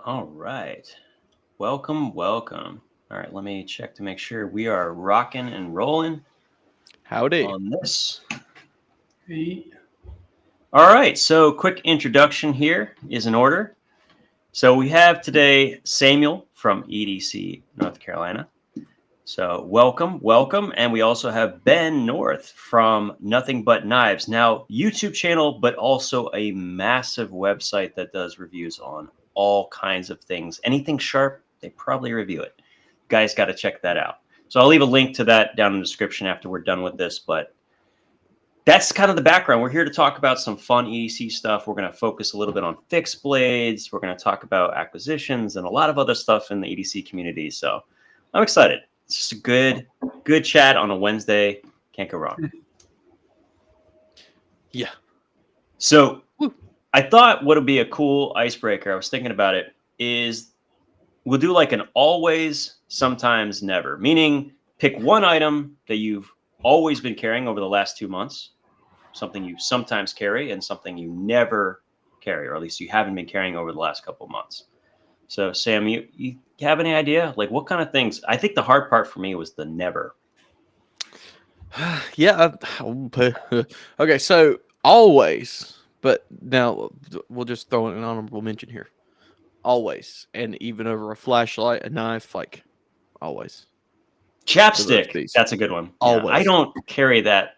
All right. Welcome, welcome. All right, let me check to make sure we are rocking and rolling Howdy. on this. Eight. All right, so quick introduction here is in order. So we have today Samuel from EDC North Carolina. So welcome, welcome. And we also have Ben North from Nothing But Knives. Now, YouTube channel, but also a massive website that does reviews on all kinds of things. Anything sharp, they probably review it. You guys got to check that out. So I'll leave a link to that down in the description after we're done with this. But that's kind of the background. We're here to talk about some fun EDC stuff. We're going to focus a little bit on fixed blades. We're going to talk about acquisitions and a lot of other stuff in the EDC community. So I'm excited. It's just a good chat on a Wednesday. Can't go wrong. Yeah. So Woo. I thought what would be a cool icebreaker, I was thinking about it, is we'll do like an always, sometimes never. Meaning pick one item that you've always been carrying over the last 2 months, something you sometimes carry, and something you never carry, or at least you haven't been carrying over the last couple of months. So Sam, you have any idea? Like what kind of things? I think the hard part for me was the never. Yeah. Okay, so always, but now we'll just throw in an honorable mention here. Always. And even over a flashlight, a knife, like always. Chapstick. That's a good one. Yeah, I Always. don't carry that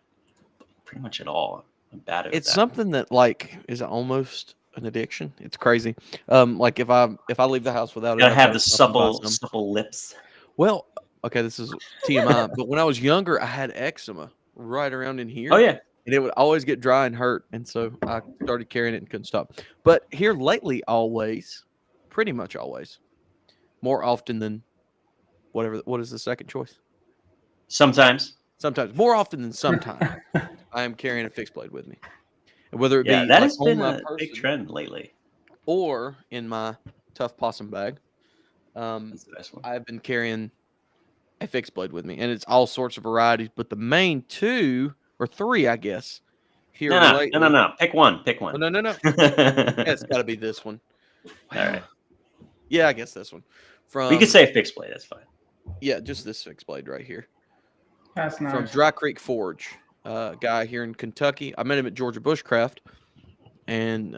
pretty much at all. I'm bad at It's that. something that like is almost an addiction. It's crazy. Like if I leave the house without it, Gotta I have try the to stop and buy some. supple lips. Well, okay, this is TMI, but when I was younger, I had eczema right around in here. Oh yeah. And it would always get dry and hurt, and so I started carrying it and couldn't stop. But here lately, always, pretty much always, more often than whatever. What is the second choice? Sometimes. Sometimes, more often than sometimes, I am carrying a fixed blade with me, and whether it Yeah, be that like has on been my a big person trend lately. or in my tough possum bag. That's the best one. I've been carrying a fixed blade with me, and it's all sorts of varieties. But the main two or three, I guess, here lately. No. Pick one. Pick Oh, one. no. Yeah, it's got to be this one. All right. Yeah, I guess this one. We could say fixed blade. That's fine. Yeah, just this fixed blade right here. That's nice. From Dry Creek Forge, guy here in Kentucky. I met him at Georgia Bushcraft and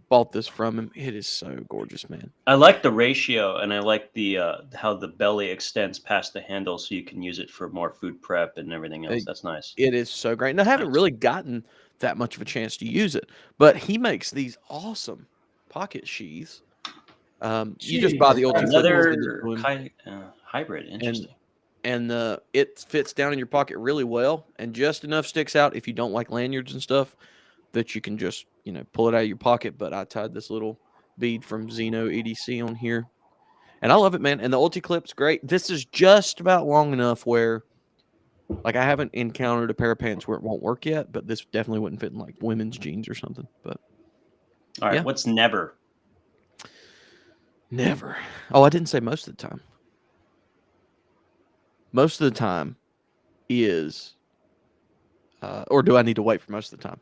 bought this from him. It is so gorgeous, man. I like the ratio, and I like the how the belly extends past the handle, so you can use it for more food prep and everything else. That's nice. It is so great. And I haven't really gotten that much of a chance to use it, but he makes these awesome pocket sheaths. You just buy the ulti clip and send it to Another him. hybrid. Interesting. And it fits down in your pocket really well, and just enough sticks out if you don't like lanyards and stuff that you can just pull it out of your pocket. But I tied this little bead from Xeno EDC on here, and I love it, man. And the ulti clip's great. This is just about long enough where, like, I haven't encountered a pair of pants where it won't work yet, but this definitely wouldn't fit in like women's jeans or something. But All right. yeah. What's never? Never. Oh, I didn't say most of the time. Most of the time is, or do I need to wait for most of the time?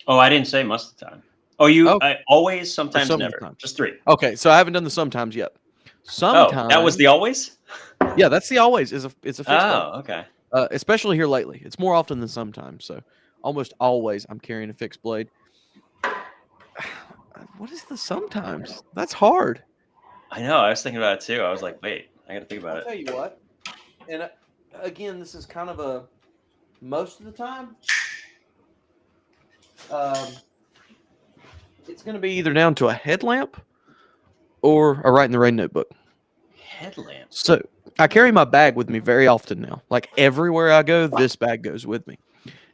Oh, I didn't say most of the time. Oh, I always, sometimes, some never. time. Just three. Okay, so I haven't done the sometimes yet. Sometimes. Oh, that was the always? Yeah, that's the always. It's a fixed blade. Okay. Especially here lately. It's more often than sometimes. So almost always I'm carrying a fixed blade. What is the sometimes? That's hard. I know. I was thinking about it too. I was like, wait, I got to think about I'll tell you what. And again, this is kind of a most of the time. It's going to be either down to a headlamp or a Write in the Rain notebook. Headlamp. So I carry my bag with me very often now. Like everywhere I go, this bag goes with me.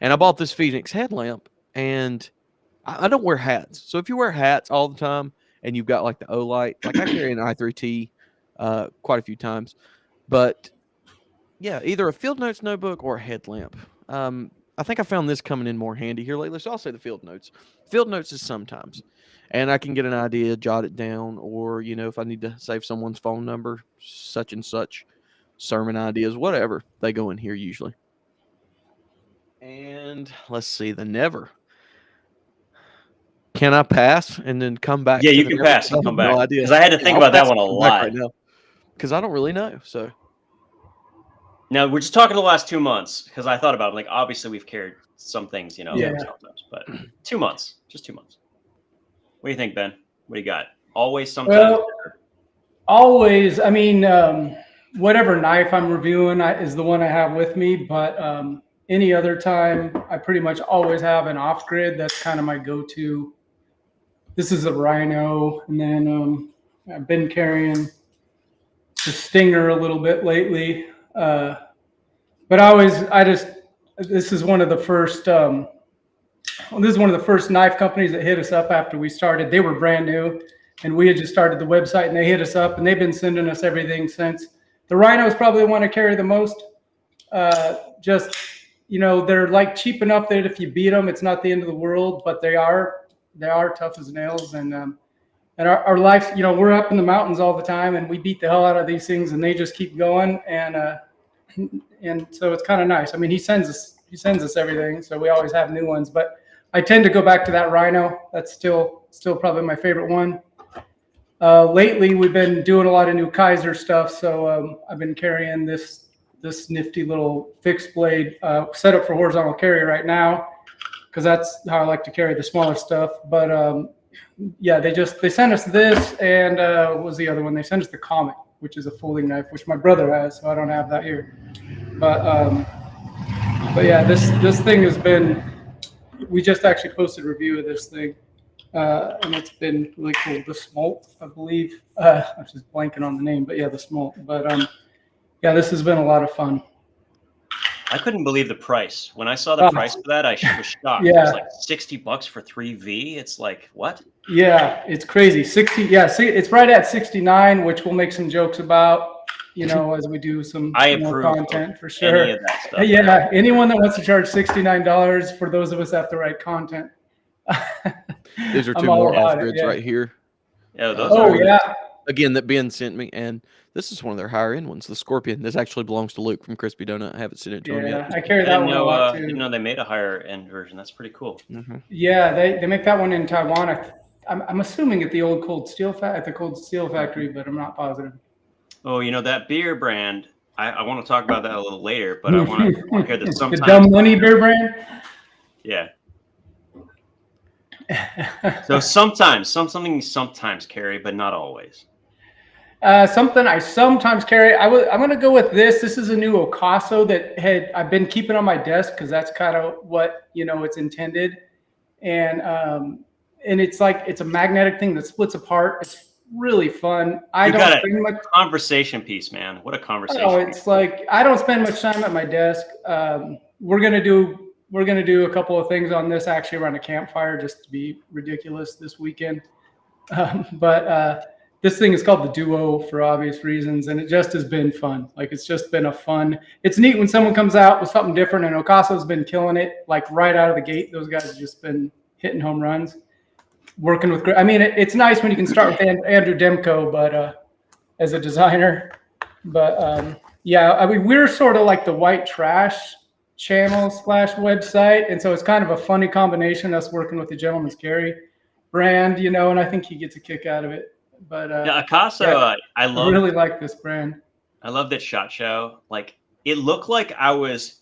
And I bought this Phoenix headlamp, and I don't wear hats. So if you wear hats all the time and you've got like the O-light, like I carry an i3T quite a few times. But yeah, either a field notes notebook or a headlamp. I think I found this coming in more handy here lately, so I'll say the field notes. Field notes is sometimes, and I can get an idea, jot it down, or if I need to save someone's phone number, such and such, sermon ideas, whatever, they go in here usually. And let's see, the never. Can I pass and then come back? Yeah, to you the can next pass one? and come I have no back. idea. Because I had to think I'll about that pass one a and come back lot. right now because I don't really know. So Now we're just talking the last 2 months because I thought about it. Like, obviously, we've carried some things, Yeah. sometimes, but 2 months, just 2 months. What do you think, Ben? What do you got? Always, sometimes. Well, always. I mean, whatever knife I'm reviewing is the one I have with me. But any other time, I pretty much always have an off grid. That's kind of my go-to. This is a Rhino, and then I've been carrying the Stinger a little bit lately. But this is one of the first. This is one of the first knife companies that hit us up after we started. They were brand new, and we had just started the website, and they hit us up, and they've been sending us everything since. The Rhino is probably the one I carry the most. They're like cheap enough that if you beat them, it's not the end of the world, but they are tough as nails. And our life, we're up in the mountains all the time, and we beat the hell out of these things, and they just keep going. And so it's kind of nice. I mean, he sends us everything, so we always have new ones. But I tend to go back to that Rhino. That's still probably my favorite one. Lately, we've been doing a lot of new Kaiser stuff, so I've been carrying this nifty little fixed blade set up for horizontal carry right now, because that's how I like to carry the smaller stuff. But yeah, they sent us this, and what was the other one? They sent us the Comet, which is a folding knife, which my brother has, so I don't have that here. But yeah, this thing has been. We just actually posted a review of this thing, and it's been really cool. The Smolt, I believe. I'm just blanking on the name, but yeah, the Smolt. But yeah, this has been a lot of fun. I couldn't believe the price. When I saw the price for that, I was shocked. Yeah. It was like $60 for 3V. It's like, what? Yeah, it's crazy. 60. Yeah, see, it's right at 69, which we'll make some jokes about. As we do some more content for sure. Any of that stuff. Yeah, anyone that wants to charge $69 for those of us that have to write content. these are two more off grids right here. Yeah, those yeah. Again, that Ben sent me, and this is one of their higher end ones. The Scorpion. This actually belongs to Luke from Crispy Donut. I haven't sent it to him yet. I carry that one a lot too. Didn't know they made a higher end version. That's pretty cool. Mm-hmm. Yeah, they make that one in Taiwan. I'm assuming at the old Cold Steel factory, but I'm not positive. Oh, that beer brand. I want to talk about that a little later, but I want to hear that sometimes. The Dumb Money beer brand. Yeah. So something you sometimes carry, but not always. Something I sometimes carry. I'm going to go with this. This is a new Ocaso that I've been keeping on my desk because that's kind of what it's intended, and it's like it's a magnetic thing that splits apart. It's really fun. I don't spend much conversation piece, man. What a conversation! Oh, it's like I don't spend much time at my desk. We're gonna do a couple of things on this actually around a campfire, just to be ridiculous this weekend. But this thing is called the Duo for obvious reasons, and it just has been fun. Like it's just been it's neat when someone comes out with something different, and Ocaso's been killing it like right out of the gate. Those guys have just been hitting home runs. Working with, I mean, it's nice when you can start with Andrew Demko, but as a designer, but yeah, I mean, we're sort of like the white trash channel / website, and so it's kind of a funny combination us working with the Gentleman's Carry brand, and I think he gets a kick out of it. But yeah, Ocaso, I really like this brand. I love that SHOT Show. Like it looked like I was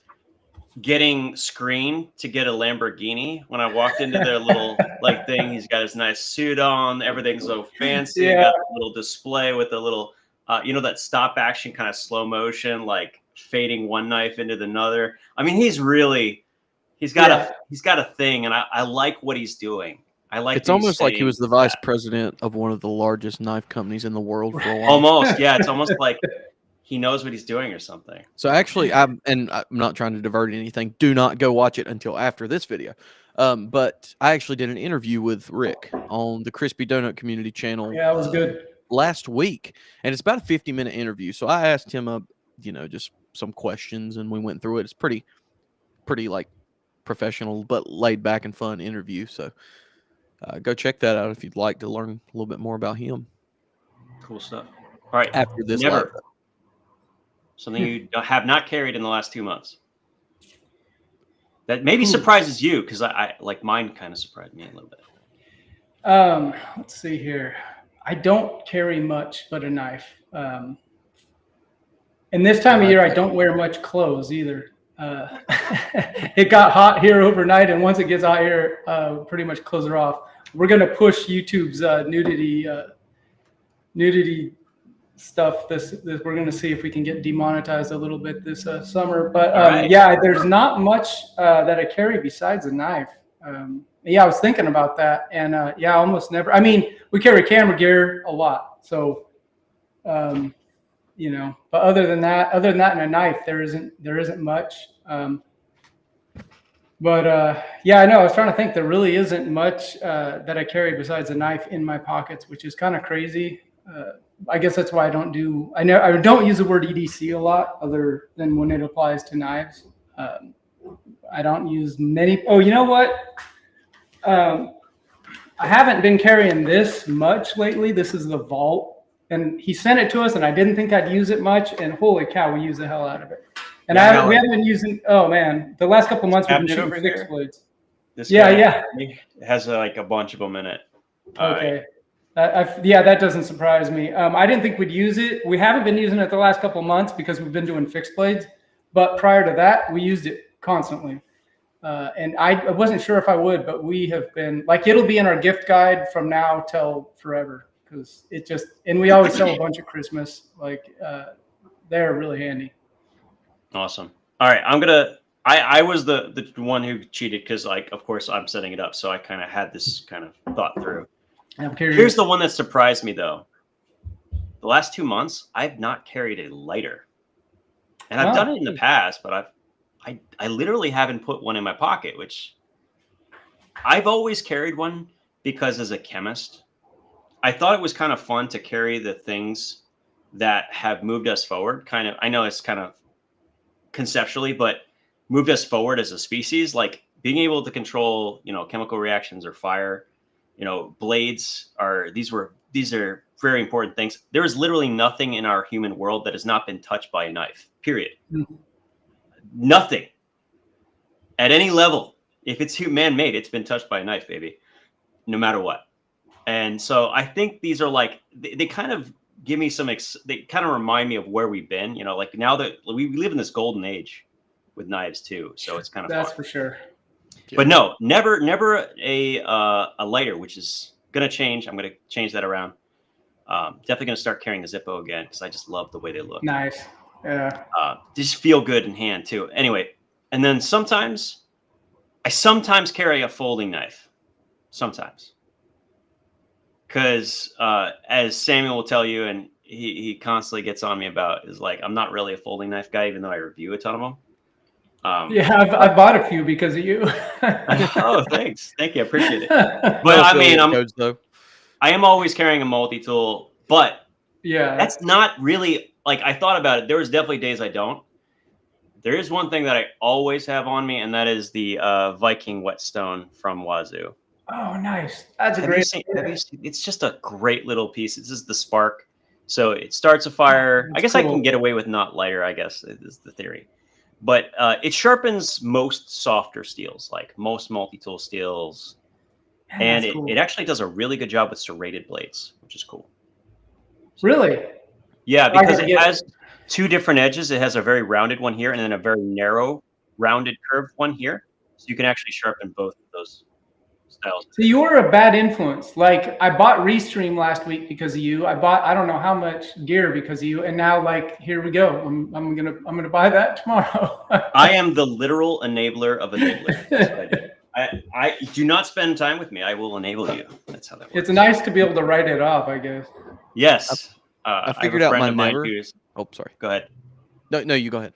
getting screened to get a Lamborghini when I walked into their little thing. He's got his nice suit on, everything's so fancy. Got a little display with a little that stop action kind of slow motion, like fading one knife into another. I mean, he's got a thing, and I like what he's doing. I like it's almost like he was the vice president of one of the largest knife companies in the world for a while. Almost, yeah. It's almost like he knows what he's doing or something. So actually, I'm not trying to divert anything. Do not go watch it until after this video. But I actually did an interview with Rick on the Crispy Donut Community channel. Yeah, it was good. Last week, and it's about a 50-minute interview. So I asked him, just some questions, and we went through it. It's pretty like professional, but laid back and fun interview. So go check that out if you'd like to learn a little bit more about him. Cool stuff. All right. After this, something you have not carried in the last 2 months that maybe surprises you, because I like mine kind of surprised me a little bit. Let's see here. I don't carry much but a knife. And this time of year, I don't wear much clothes either. It got hot here overnight, and once it gets hot here, pretty much clothes are off. We're gonna push YouTube's nudity stuff. This we're gonna see if we can get demonetized a little bit this summer. But right. yeah, there's not much that I carry besides a knife. Yeah, I was thinking about that, and yeah, almost never. I mean, we carry camera gear a lot, so you know. But other than that, and a knife, there isn't much. But yeah, I know. I was trying to think. There really isn't much that I carry besides a knife in my pockets, which is kind of crazy. I guess that's why I don't use the word EDC a lot, other than when it applies to knives. I don't use many. Oh, you know what? I haven't been carrying this much lately. This is the Vault, and he sent it to us, and I didn't think I'd use it much, and holy cow, we use the hell out of it. And we haven't been using. Oh man, the last couple of months we've been shooting fixed blades. Yeah. It has like a bunch of them in it. Okay. Yeah, that doesn't surprise me. I didn't think we'd use it. We haven't been using it the last couple of months because we've been doing fixed blades. But prior to that, we used it constantly. And I wasn't sure if I would, but we have been like, it'll be in our gift guide from now till forever, because it just, and we always sell a bunch at Christmas. Like they're really handy. Awesome. All right, I was the one who cheated because, like, of course I'm setting it up, so I kind of had this kind of thought through. Here's the one that surprised me though. The last 2 months, I've not carried a lighter, and I've done it in the past, but I literally haven't put one in my pocket, which I've always carried one because as a chemist, I thought it was kind of fun to carry the things that have moved us forward. Kind of, I know it's kind of conceptually, but moved us forward as a species, like being able to control, chemical reactions or fire. Blades these are very important things. There is literally nothing in our human world that has not been touched by a knife, period. Mm-hmm. Nothing at any level. If it's man-made, it's been touched by a knife, baby, no matter what. And so I think these are like, they kind of give me they kind of remind me of where we've been, like now that we live in this golden age with knives too. So it's kind of that's fun. For sure. But no, never a lighter, which is going to change. I'm going to change that around. Definitely going to start carrying the Zippo again because I just love the way they look. Nice. Yeah. Just feel good in hand too. Anyway, and then I sometimes carry a folding knife. Sometimes. Because as Samuel will tell you, and he constantly gets on me about, is like, I'm not really a folding knife guy, even though I review a ton of them. Yeah, I've bought a few because of you. Oh, thanks. Thank you. I appreciate it. But I mean, I am always carrying a multi-tool, but yeah, that's not really, like, I thought about it. There was definitely days I don't. There is one thing that I always have on me, and that is the Viking whetstone from Wazoo. Oh, nice. That's have you seen, it's just a great little piece. It's just the spark. So it starts a fire. I guess cool. I can get away with not lighter, I guess, is the theory. But it sharpens most softer steels, like most multi-tool steels. Man, and cool. It actually does a really good job with serrated blades, which is cool. So, really? Yeah, because it has two different edges. It has a very rounded one here and then a very narrow, rounded, curved one here. So you can actually sharpen both of those styles. So you were a bad influence. Like, I bought Restream last week because of you. I bought I don't know how much gear because of you, and now like here we go. I'm gonna buy that tomorrow. I am the literal enabler of enablers. That's what I do. I do not spend time with me. I will enable you. That's how that works. It's nice to be able to write it off, I guess. Yes. I figured out my never. Oh, sorry. Go ahead. No, you go ahead.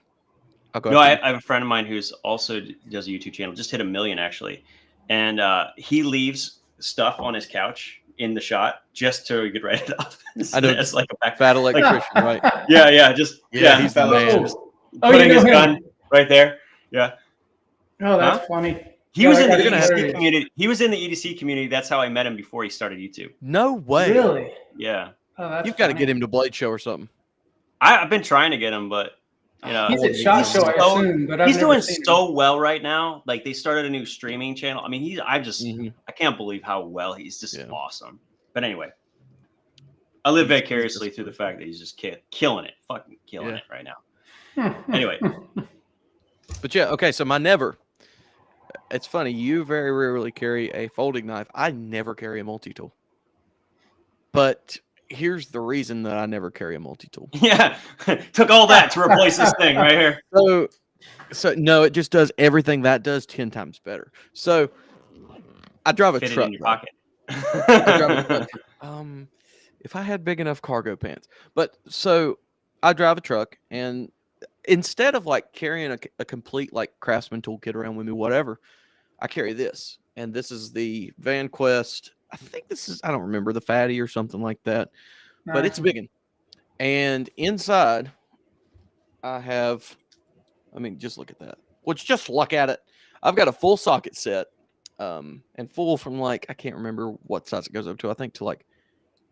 I'll go. No, I have a friend of mine who's also does a YouTube channel. Just hit 1 million actually, and he leaves stuff on his couch in the shot just so he could write it off. I know. It's like a back fat electrician, right? Yeah. He's the man. Putting his gun right there. Yeah. Oh, that's funny. He was in the EDC community. He was in the EDC community. That's how I met him before he started YouTube. No way. Really? Yeah. Oh, that's You've got to get him to Blade Show or something. I've been trying to get him, but You know, He's at SHOT Show, I assume, but I've he's never doing seen him. so well right now. Like they started a new streaming channel. I mean, I can't believe how well he's just awesome. But anyway, I live vicariously through the fact that he's just killing it, fucking killing it right now. Anyway, but yeah, okay. So my never. It's funny. You very rarely carry a folding knife. I never carry a multi-tool. But here's the reason that I never carry a multi-tool. Yeah, took all that to replace this thing right here. So no, it just does everything that does 10 times better. So I drive a Fit truck. It in your pocket. I drive a truck. If I had big enough cargo pants, but so I drive a truck, and instead of like carrying a complete like Craftsman toolkit around with me, whatever, I carry this, and this is the Van Quest. I think I don't remember, the Fatty or something like that, but it's big. And inside I have, just look at that. Just look at it. I've got a full socket set, and full from like, I can't remember what size it goes up to. I think to like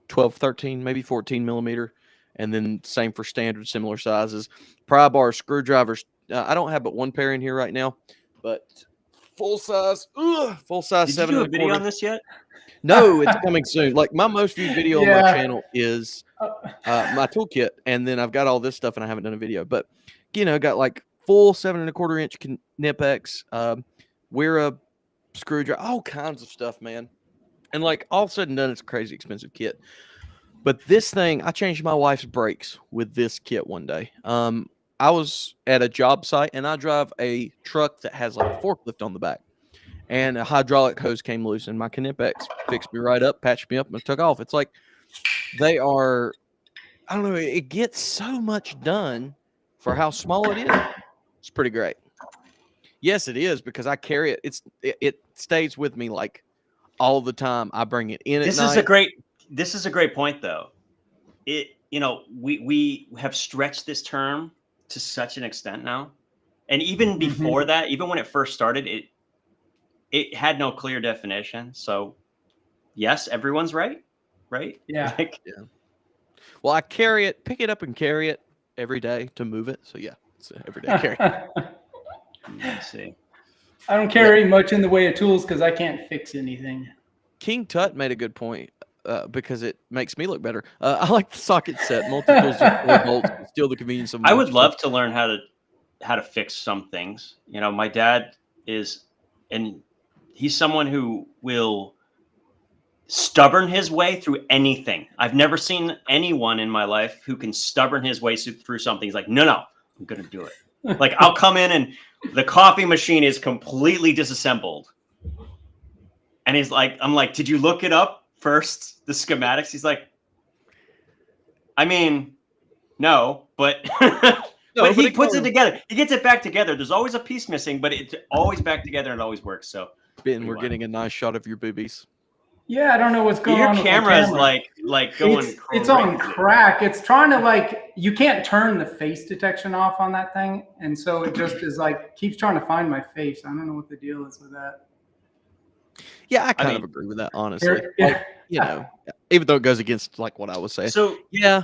12, 13, maybe 14 millimeter. And then same for standard, similar sizes. Pry bar, screwdrivers. I don't have but one pair in here right now, but full size. Did 7 you do and a video on this yet? No, it's coming soon. Like my most viewed video on my channel is my toolkit, and then I've got all this stuff, and I haven't done a video. But got like full 7 1/4 inch Knipex, Wera screwdriver, all kinds of stuff, man. And like all said and done, it's a crazy expensive kit. But this thing, I changed my wife's brakes with this kit one day. I was at a job site, and I drive a truck that has like a forklift on the back. And a hydraulic hose came loose, and my Knipex fixed me right up, patched me up, and took off. It's like they are, I don't know, it gets so much done for how small it is. It's pretty great. Yes, it is, because I carry it. It stays with me like all the time. I bring it in at night. This is a great point, though. We have stretched this term to such an extent now, and even before that, even when it first started, it had no clear definition. So, yes, everyone's right. Yeah. Well, I carry it, pick it up, and carry it every day to move it. So yeah, it's an everyday carry. Let's see. I don't carry much in the way of tools because I can't fix anything. King Tut made a good point. Because it makes me look better. I like the socket set, multi-tools, 4 bolts, still the convenience of. I would love to learn how to fix some things. My dad is, and he's someone who will stubborn his way through anything. I've never seen anyone in my life who can stubborn his way through something. He's like, no, I'm gonna do it. Like I'll come in and the coffee machine is completely disassembled, and I'm like, did you look it up first, the schematics? He's like, no, but but he puts it together. He gets it back together. There's always a piece missing, but it's always back together and it always works. So Ben, we're getting a nice shot of your boobies. Yeah, I don't know what's going on. Your camera's like going. It's on crack. It's trying to you can't turn the face detection off on that thing, and so it just is keeps trying to find my face. I don't know what the deal is with that. Yeah, I kind of agree with that, honestly. Even though it goes against what I was saying. So yeah,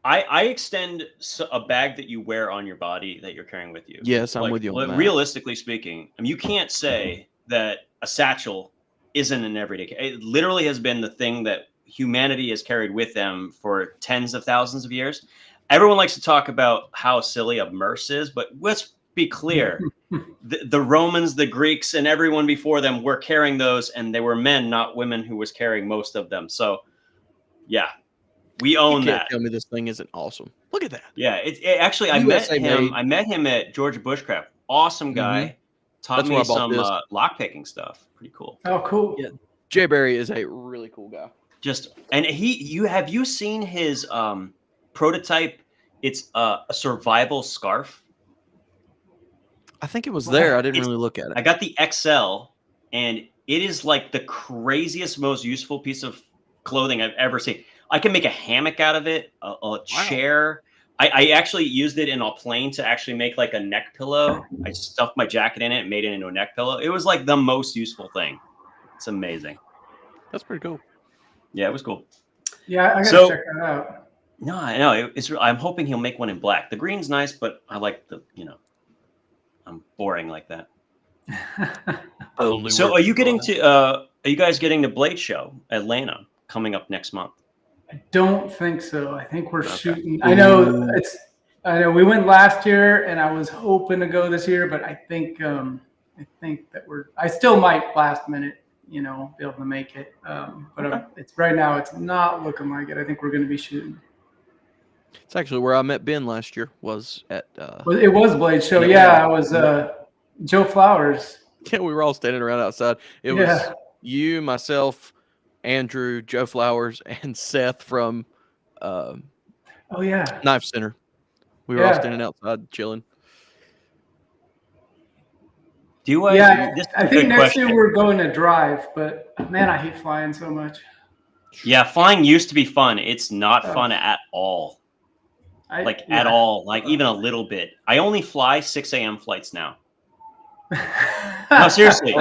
I extend a bag that you wear on your body that you're carrying with you. Yes, I'm with you on that. Realistically speaking, you can't say that a satchel isn't an everyday. It literally has been the thing that humanity has carried with them for tens of thousands of years. Everyone likes to talk about how silly a merce is, but let's be clear. The Romans, the Greeks, and everyone before them were carrying those, and they were men, not women, who was carrying most of them. So, yeah, we own that. Tell me this thing isn't awesome. Look at that. Yeah, actually, I met him at Georgia Bushcraft. Awesome guy. Taught me some lockpicking stuff. Pretty cool. Oh, cool. Yeah, Jay Barry is a really cool guy. Have you seen his prototype? It's a survival scarf. I think it was there. I didn't really look at it. I got the XL, and it is like the craziest, most useful piece of clothing I've ever seen. I can make a hammock out of it, a chair. I actually used it in a plane to actually make like a neck pillow. I stuffed my jacket in it and made it into a neck pillow. It was like the most useful thing. It's amazing. That's pretty cool. Yeah, it was cool. Yeah, I gotta check that out. No, I know I'm hoping he'll make one in black. The green's nice, but I like I'm boring like that. Only So, works for Brian. Uh, are you guys getting the Blade Show Atlanta coming up next month? I don't think so. I think we're Okay. shooting. I know we went last year, and I was hoping to go this year, but I think that I still might last minute, be able to make it. But Okay. it's right now. It's not looking like it. I think we're going to be shooting. It's actually where I met Ben last year. Was at Well, it was Blade Show. Yeah. Yeah, I was Joe Flowers. yeah, we were all standing around outside. It was Yeah. you, myself, Andrew, Joe Flowers, and Seth from Oh yeah. Knife Center. We were all standing outside chilling. Yeah, This is I a think good next question. year we're going to drive, but man, I hate flying so much. Yeah, flying used to be fun. It's not fun at all. At all. Like even a little bit. I only fly 6 a.m. flights now. No, seriously.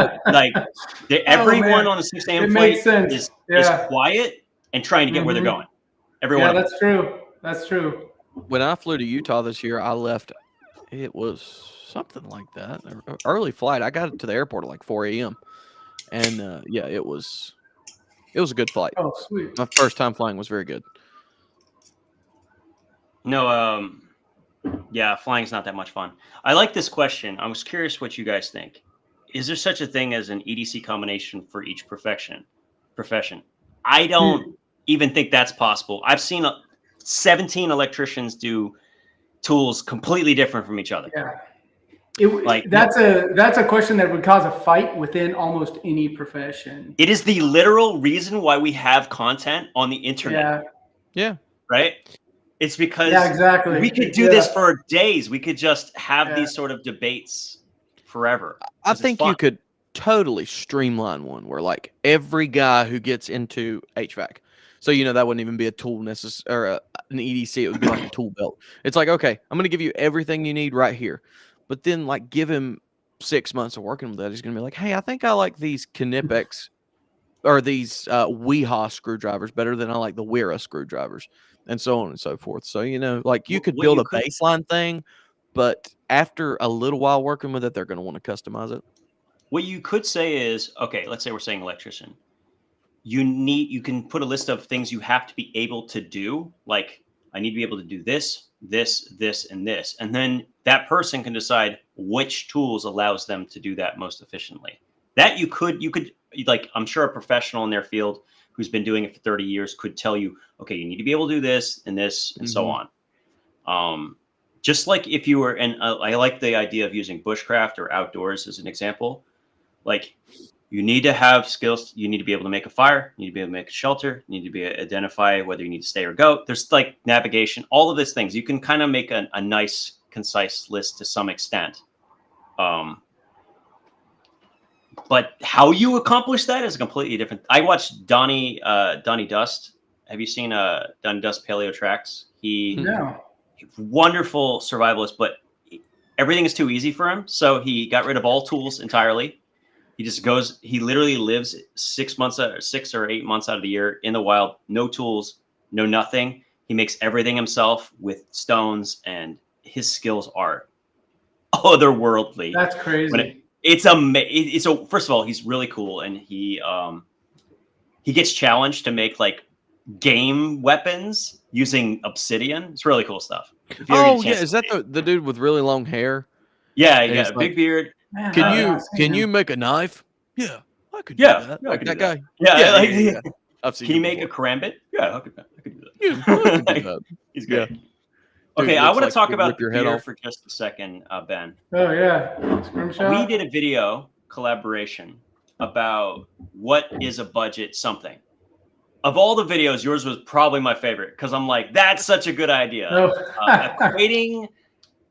Everyone on the 6 a.m. It flight makes sense. is Yeah. quiet and trying to get where they're going. Everyone. Yeah, that's true. That's true. When I flew to Utah this year, I left. It was something like that. Early flight. I got to the airport at like 4 a.m. And yeah, it was a good flight. Oh, sweet. My first time flying was very good. No, yeah, flying's not that much fun. I like this question. I was curious what you guys think. Is there such a thing as an EDC combination for each profession? I don't even think that's possible. I've seen 17 electricians do tools completely different from each other. Yeah. That's a question that would cause a fight within almost any profession. It is the literal reason why we have content on the internet. Yeah. Right? It's because exactly. we could do this for days. We could just have these sort of debates forever. I think you could totally streamline one where like every guy who gets into HVAC, so that wouldn't even be a tool or an EDC. It would be like a tool belt. It's like, okay, I'm going to give you everything you need right here, but then like give him 6 months of working with that. He's going to be like, hey, I think I like these Knipex or these Weha screwdrivers better than I like the Wera screwdrivers, and so on and so forth. So like you could build a baseline thing, but after a little while working with it, they're going to want to customize it. What you could say is, okay, let's say we're saying electrician. You can put a list of things you have to be able to do. Like, I need to be able to do this, this, this, and this. And then that person can decide which tools allows them to do that most efficiently. That you could, like, I'm sure a professional in their field who's been doing it for 30 years could tell you, okay, you need to be able to do this and this and so on. Just like if you were, and I like the idea of using bushcraft or outdoors as an example. Like, you need to have skills. You need to be able to make a fire. You need to be able to make a shelter. You need to be able to identify whether you need to stay or go. There's like navigation, all of these things. You can kind of make a nice, concise list to some extent. But how you accomplish that is completely different. I watched Donnie Dust. Have you seen Donnie Dust Paleo Tracks? No. Wonderful survivalist, but everything is too easy for him. So he got rid of all tools entirely. He just goes, he literally lives 6 or 8 months out of the year in the wild, no tools, no nothing. He makes everything himself with stones, and his skills are otherworldly. That's crazy. It's amazing. So first of all, he's really cool, and he gets challenged to make like game weapons using obsidian. It's really cool stuff. Oh yeah, is that the dude with really long hair? Yeah, he got a big beard. Man, can you make a knife? Yeah, I could do Yeah, that. yeah, I could do that that. guy. Yeah. I've seen. Can you make a karambit? Yeah, I could do that. Yeah, I could do that. He's good. Yeah. Okay, I want to talk about your the head beer off. for just a second, Ben. Oh yeah. Scrimshaw? We did a video collaboration about what is a budget something. Of all the videos, yours was probably my favorite because I'm like, that's such a good idea. Equating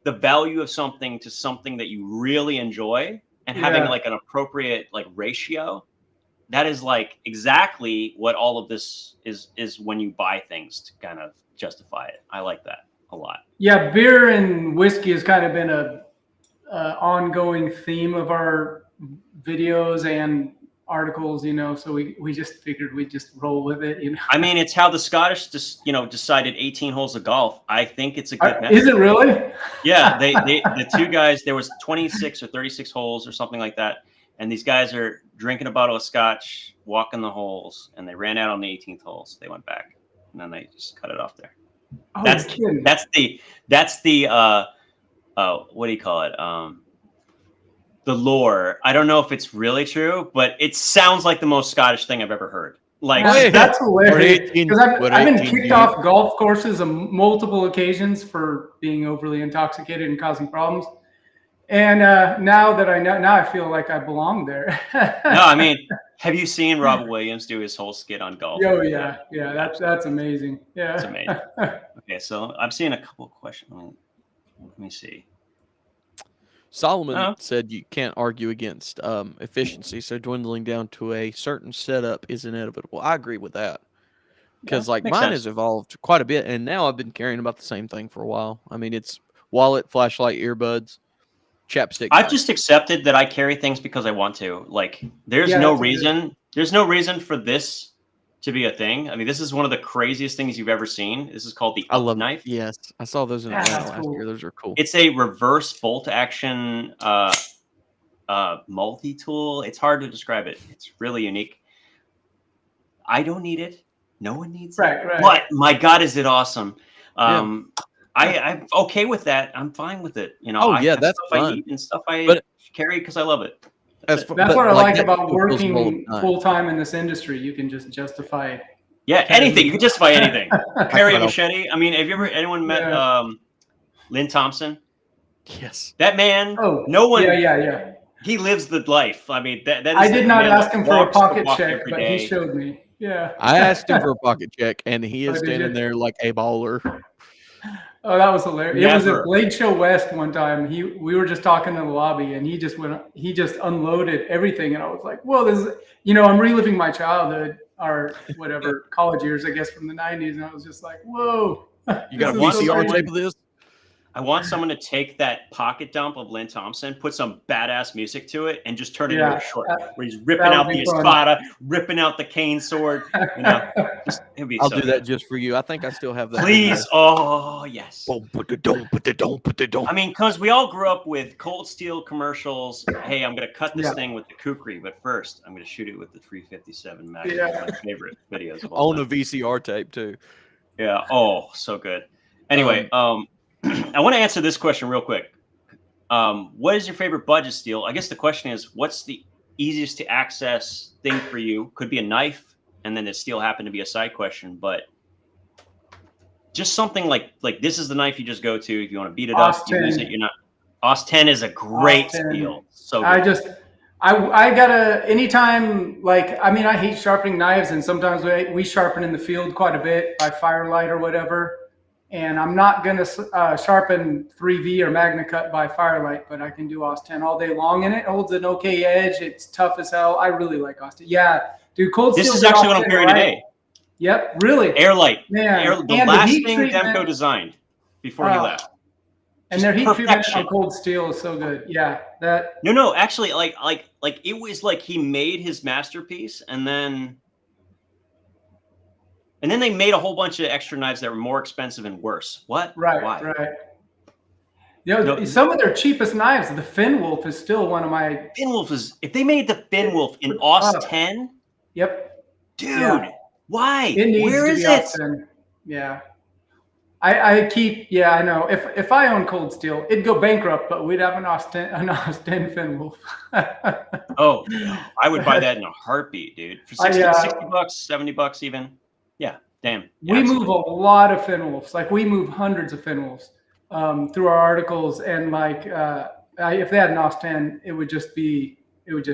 the value of something to something that you really enjoy and having like an appropriate like ratio. That is like exactly what all of this is when you buy things to kind of justify it. I like that a lot. Yeah, beer and whiskey has kind of been a ongoing theme of our videos and articles, so we just figured we'd just roll with it, I mean, it's how the Scottish just decided 18 holes of golf. I think it's a good method. Is it really? Yeah, the two guys, there was 26 or 36 holes or something like that, and these guys are drinking a bottle of scotch, walking the holes, and they ran out on the 18th holes. They went back, and then they just cut it off there. Oh, That's you're kidding. that's the what do you call it? The lore. I don't know if it's really true, but it sounds like the most Scottish thing I've ever heard. Like that's hilarious. Because I've been kicked years. off golf courses on multiple occasions for being overly intoxicated and causing problems. And now that I know, now I feel like I belong there. No, I mean, have you seen Rob Williams do his whole skit on golf? Oh yeah, that's amazing. Yeah, it's amazing. Okay, so I'm seeing a couple of questions. Let me see. Solomon said you can't argue against efficiency, so dwindling down to a certain setup is inevitable. I agree with that because mine has evolved quite a bit, and now I've been carrying about the same thing for a while. I mean, it's wallet, flashlight, earbuds, chapstick. I've just accepted that I carry things because I want to. Like, there's no reason. There's no reason for this to be a thing. I mean, this is one of the craziest things you've ever seen. This is called the Up Knife. Yes, I saw those in Atlanta last year. Those are cool. It's a reverse bolt action multi-tool. It's hard to describe it. It's really unique. I don't need it. No one needs it. Right. But my God, is it awesome? I'm okay with that. I'm fine with it. That's stuff fun. I eat and stuff I carry because I love it. That's what I like about working full time in this industry. You can just justify. Yeah, anything. You can justify anything. Carry a machete. I mean, have you anyone met Lynn Thompson? Yes. That man. Oh, no one. Yeah. He lives the life. I mean, that is I did not ask him for a pocket check, but he showed me. Yeah. I asked him for a pocket check, and he is standing there like a baller. Oh, that was hilarious. It was at Blade Show West one time. We were just talking in the lobby, and he just unloaded everything, and I was like, "Whoa, this is," I'm reliving my childhood or whatever college years, I guess, from the '90s, and I was just like, "Whoa." You got a VCR tape of this? I want someone to take that pocket dump of Lynn Thompson, put some badass music to it, and just turn it into a short where he's ripping out the espada, ripping out the cane sword. It'd be I'll do that just for you. I think I still have that. Please. Oh, yes. I mean, because we all grew up with Cold Steel commercials. Hey, I'm going to cut this thing with the kukri, but first I'm going to shoot it with the 357 Magnum. My favorite videos of all on a VCR tape, too. Yeah. Oh, so good. Anyway, I want to answer this question real quick. What is your favorite budget steel? I guess the question is, what's the easiest to access thing for you? Could be a knife, and then the steel happened to be a side question, but just something like this is the knife you just go to if you want to beat it up. You use it. You're not. OS 10 is a great steel. So good. I gotta anytime I hate sharpening knives, and sometimes we sharpen in the field quite a bit by firelight or whatever. And I'm not going to sharpen 3V or Magna Cut by firelight, but I can do OS 10 all day long, and it holds an okay edge. It's tough as hell. I really like OS 10. Yeah, dude, cold steel. This is actually what I'm carrying today. Yep, really. Airlight. Man. The last thing Demko designed before he left. And their heat treatment on cold steel is so good. Yeah, that. No. Actually, like it was like he made his masterpiece, and then they made a whole bunch of extra knives that were more expensive and worse. What? Right. Why? Right. Some of their cheapest knives, the Finwolf is still one of my. Finwolf is. If they made the Finwolf in OS 10. Yep. Dude, why? It needs Where to is be it? OS 10. Yeah. I keep. Yeah, I know. If I own cold steel, it'd go bankrupt, but we'd have an OS 10 Finwolf. Oh, I would buy that in a heartbeat, dude. For $60, $70 even. Yeah, damn. Yeah, we move a lot of Finwolves. Like we move hundreds of Finwolves through our articles, and if they had an OS 10, it would empty if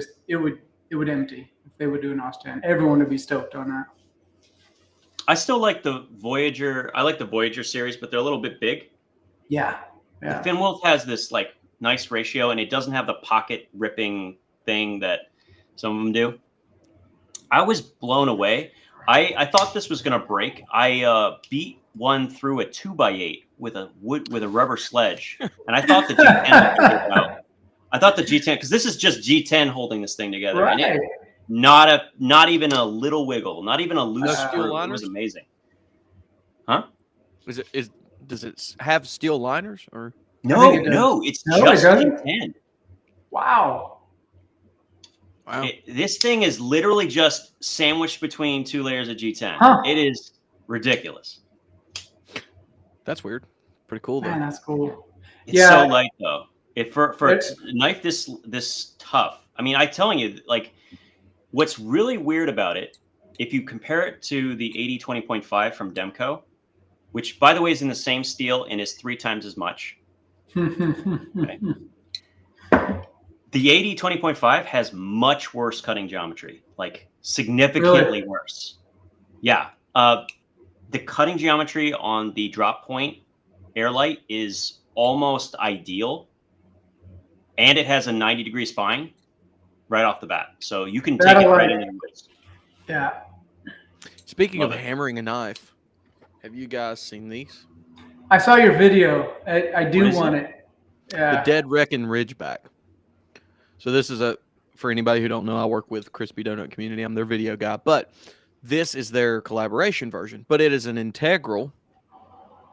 they would do an OS 10. Everyone would be stoked on that. I still like the Voyager. I like the Voyager series, but they're a little bit big. Yeah. The Finwolf has this nice ratio, and it doesn't have the pocket ripping thing that some of them do. I was blown away. I thought this was going to break. I beat one through a 2x8 with a rubber sledge, and I thought the G10 would take it out. I thought the G10, because this is just G10 holding this thing together. Right. And Not even a little wiggle, not even a loose steel screw. It liners? was amazing. Huh? Does it have steel liners or? I think it does. No, it's No, it just doesn't? G10. Wow. Wow. This thing is literally just sandwiched between 2 layers of G10. Huh. It is ridiculous. That's weird. Pretty cool though. Man, that's cool. It's Yeah. so light though. For a It- knife this tough. I mean, I'm telling you, like, what's really weird about it, if you compare it to the 80-20.5 from Demco, which by the way is in the same steel and is 3 times as much. The 80-20.5 has much worse cutting geometry, like significantly Really? worse. Yeah. The cutting geometry on the drop point Airlight is almost ideal. And it has a 90-degree spine right off the bat. So you can take it right into the wrist. Yeah. Speaking Love of it. hammering a knife, have you guys seen these? I saw your video. I do What is want it? it. Yeah. The Dead Reckon Ridgeback. So this is for anybody who don't know, I work with Crispy Donut Community. I'm their video guy, but this is their collaboration version. But it is an integral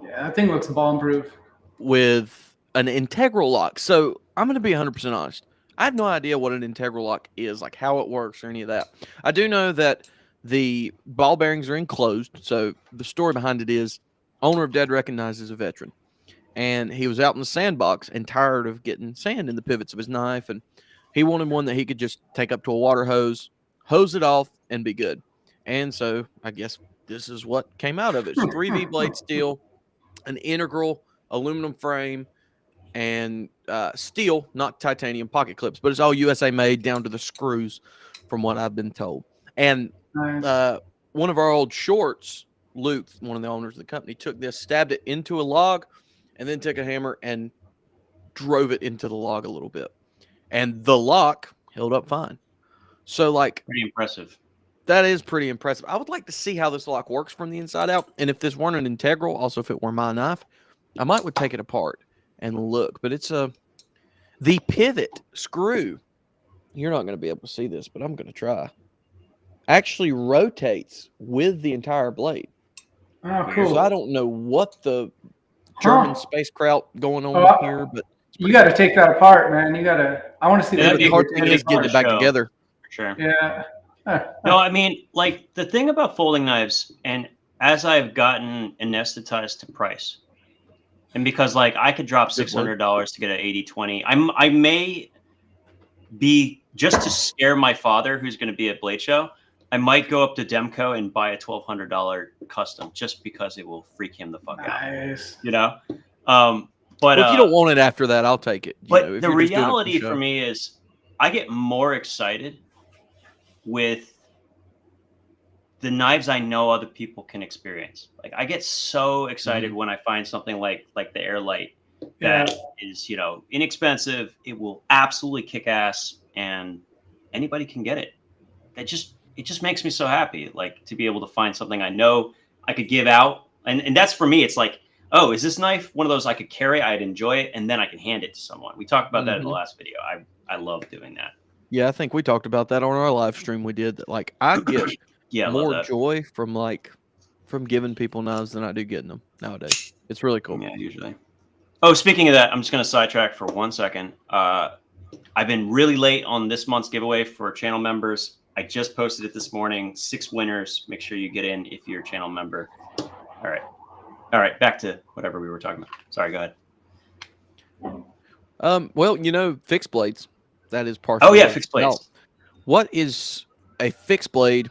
Yeah, that thing looks bomb-proof. with an integral lock. So I'm going to be 100% honest. I have no idea what an integral lock is, like how it works or any of that. I do know that the ball bearings are enclosed. So the story behind it is owner of Dead recognizes a veteran. And he was out in the sandbox and tired of getting sand in the pivots of his knife. And he wanted one that he could just take up to a water hose it off, and be good. And so I guess this is what came out of it. It's 3V blade steel, an integral aluminum frame, and steel, not titanium pocket clips, but it's all USA made down to the screws, from what I've been told. And Nice. one of our old shorts, Luke, one of the owners of the company, took this, stabbed it into a log, and then took a hammer and drove it into the log a little bit. And the lock held up fine. So, like, Pretty impressive. that is pretty impressive. I would like to see how this lock works from the inside out. And if this weren't an integral, also if it were my knife, I would take it apart and look. But it's the pivot screw. You're not going to be able to see this, but I'm going to try. Actually rotates with the entire blade. Oh, So cool. I don't know what the German spacecraft going on Oh, here, but You got to take that apart, man. You got to. I want to see Yeah, that. that'd be the hard thing really is getting it back show. together. For sure. Yeah. No, I mean, like, the thing about folding knives, and as I've gotten anesthetized to price, and because, like, I could drop $600 to get an 80-20, I may be, just to scare my father, who's going to be at Blade Show, I might go up to Demco and buy a $1,200 custom just because it will freak him the fuck out. Nice. You know? But Well, if you don't want it after that, I'll take it. But if the you're just doing it the reality show. for me is I get more excited with the knives I know other people can experience. Like, I get so excited when I find something like the Airlight that is, inexpensive. It will absolutely kick ass, and anybody can get it. It just makes me so happy, like, to be able to find something I know I could give out. And that's, for me, it's like, oh, is this knife one of those I could carry, I'd enjoy it, and then I can hand it to someone? We talked about that in the last video. I love doing that. Yeah, I think we talked about that on our live stream we did. That, like, I get Yeah, I love more that. joy from giving people knives than I do getting them nowadays. It's really cool. Yeah, usually. Oh, speaking of that, I'm just going to sidetrack for 1 second. I've been really late on this month's giveaway for channel members. I just posted it this morning. 6 winners. Make sure you get in if you're a channel member. All right. Back to whatever we were talking about. Sorry, go ahead. Well, fixed blades. That is partially. Oh yeah, fixed blades. Now, what is a fixed blade,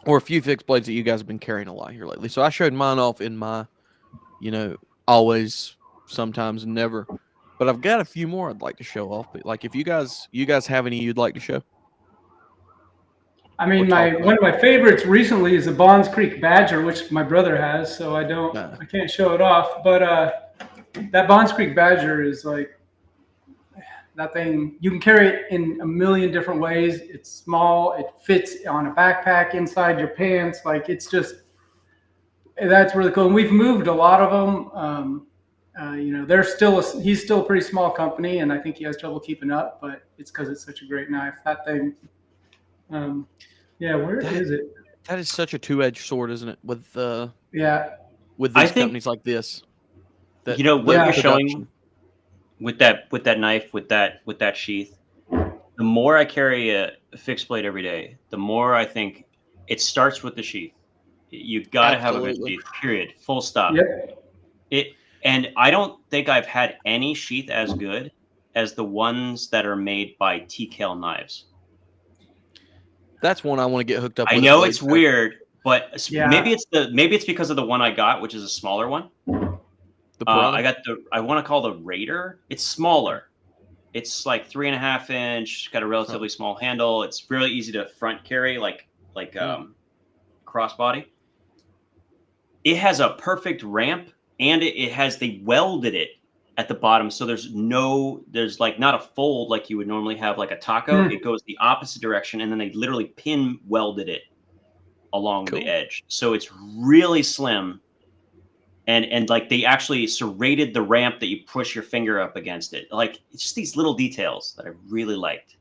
or a few fixed blades that you guys have been carrying a lot here lately? So I showed mine off in my, always, sometimes, never. But I've got a few more I'd like to show off. But, like, if you guys have any you'd like to show? I mean, one of my favorites recently is a Bonds Creek Badger, which my brother has, so I can't show it off. But that Bonds Creek Badger is like, that thing, you can carry it in a million different ways. It's small, it fits on a backpack inside your pants. Like, it's just, that's really cool. And we've moved a lot of them. He's still a pretty small company, and I think he has trouble keeping up, but it's because it's such a great knife. That thing, Yeah, where is it? That is such a two-edged sword, isn't it? Yeah, With I these think companies like this, that you know what the you're yeah. showing production. with that knife with that sheath. The more I carry a fixed blade every day, the more I think it starts with the sheath. You got to have a good Absolutely. sheath. Period. Full stop. Yep. It and I don't think I've had any sheath as good as the ones that are made by TKL knives. That's one I want to get hooked up I with at know Blade it's Show. weird, but Yeah. maybe it's because of the one I got, which is a smaller one. The Piranha. I want to call the Raider. It's smaller. It's like 3.5 inch. Got a Huh. relatively small handle. It's really easy to front carry, like Mm. crossbody. It has a perfect ramp, and it has they welded it at the bottom, so there's like not a fold like you would normally have like a taco. Hmm. It goes the opposite direction, and then they literally pin welded it along the Cool. edge, so it's really slim. And like they actually serrated the ramp that you push your finger up against it. Like it's just these little details that I really liked.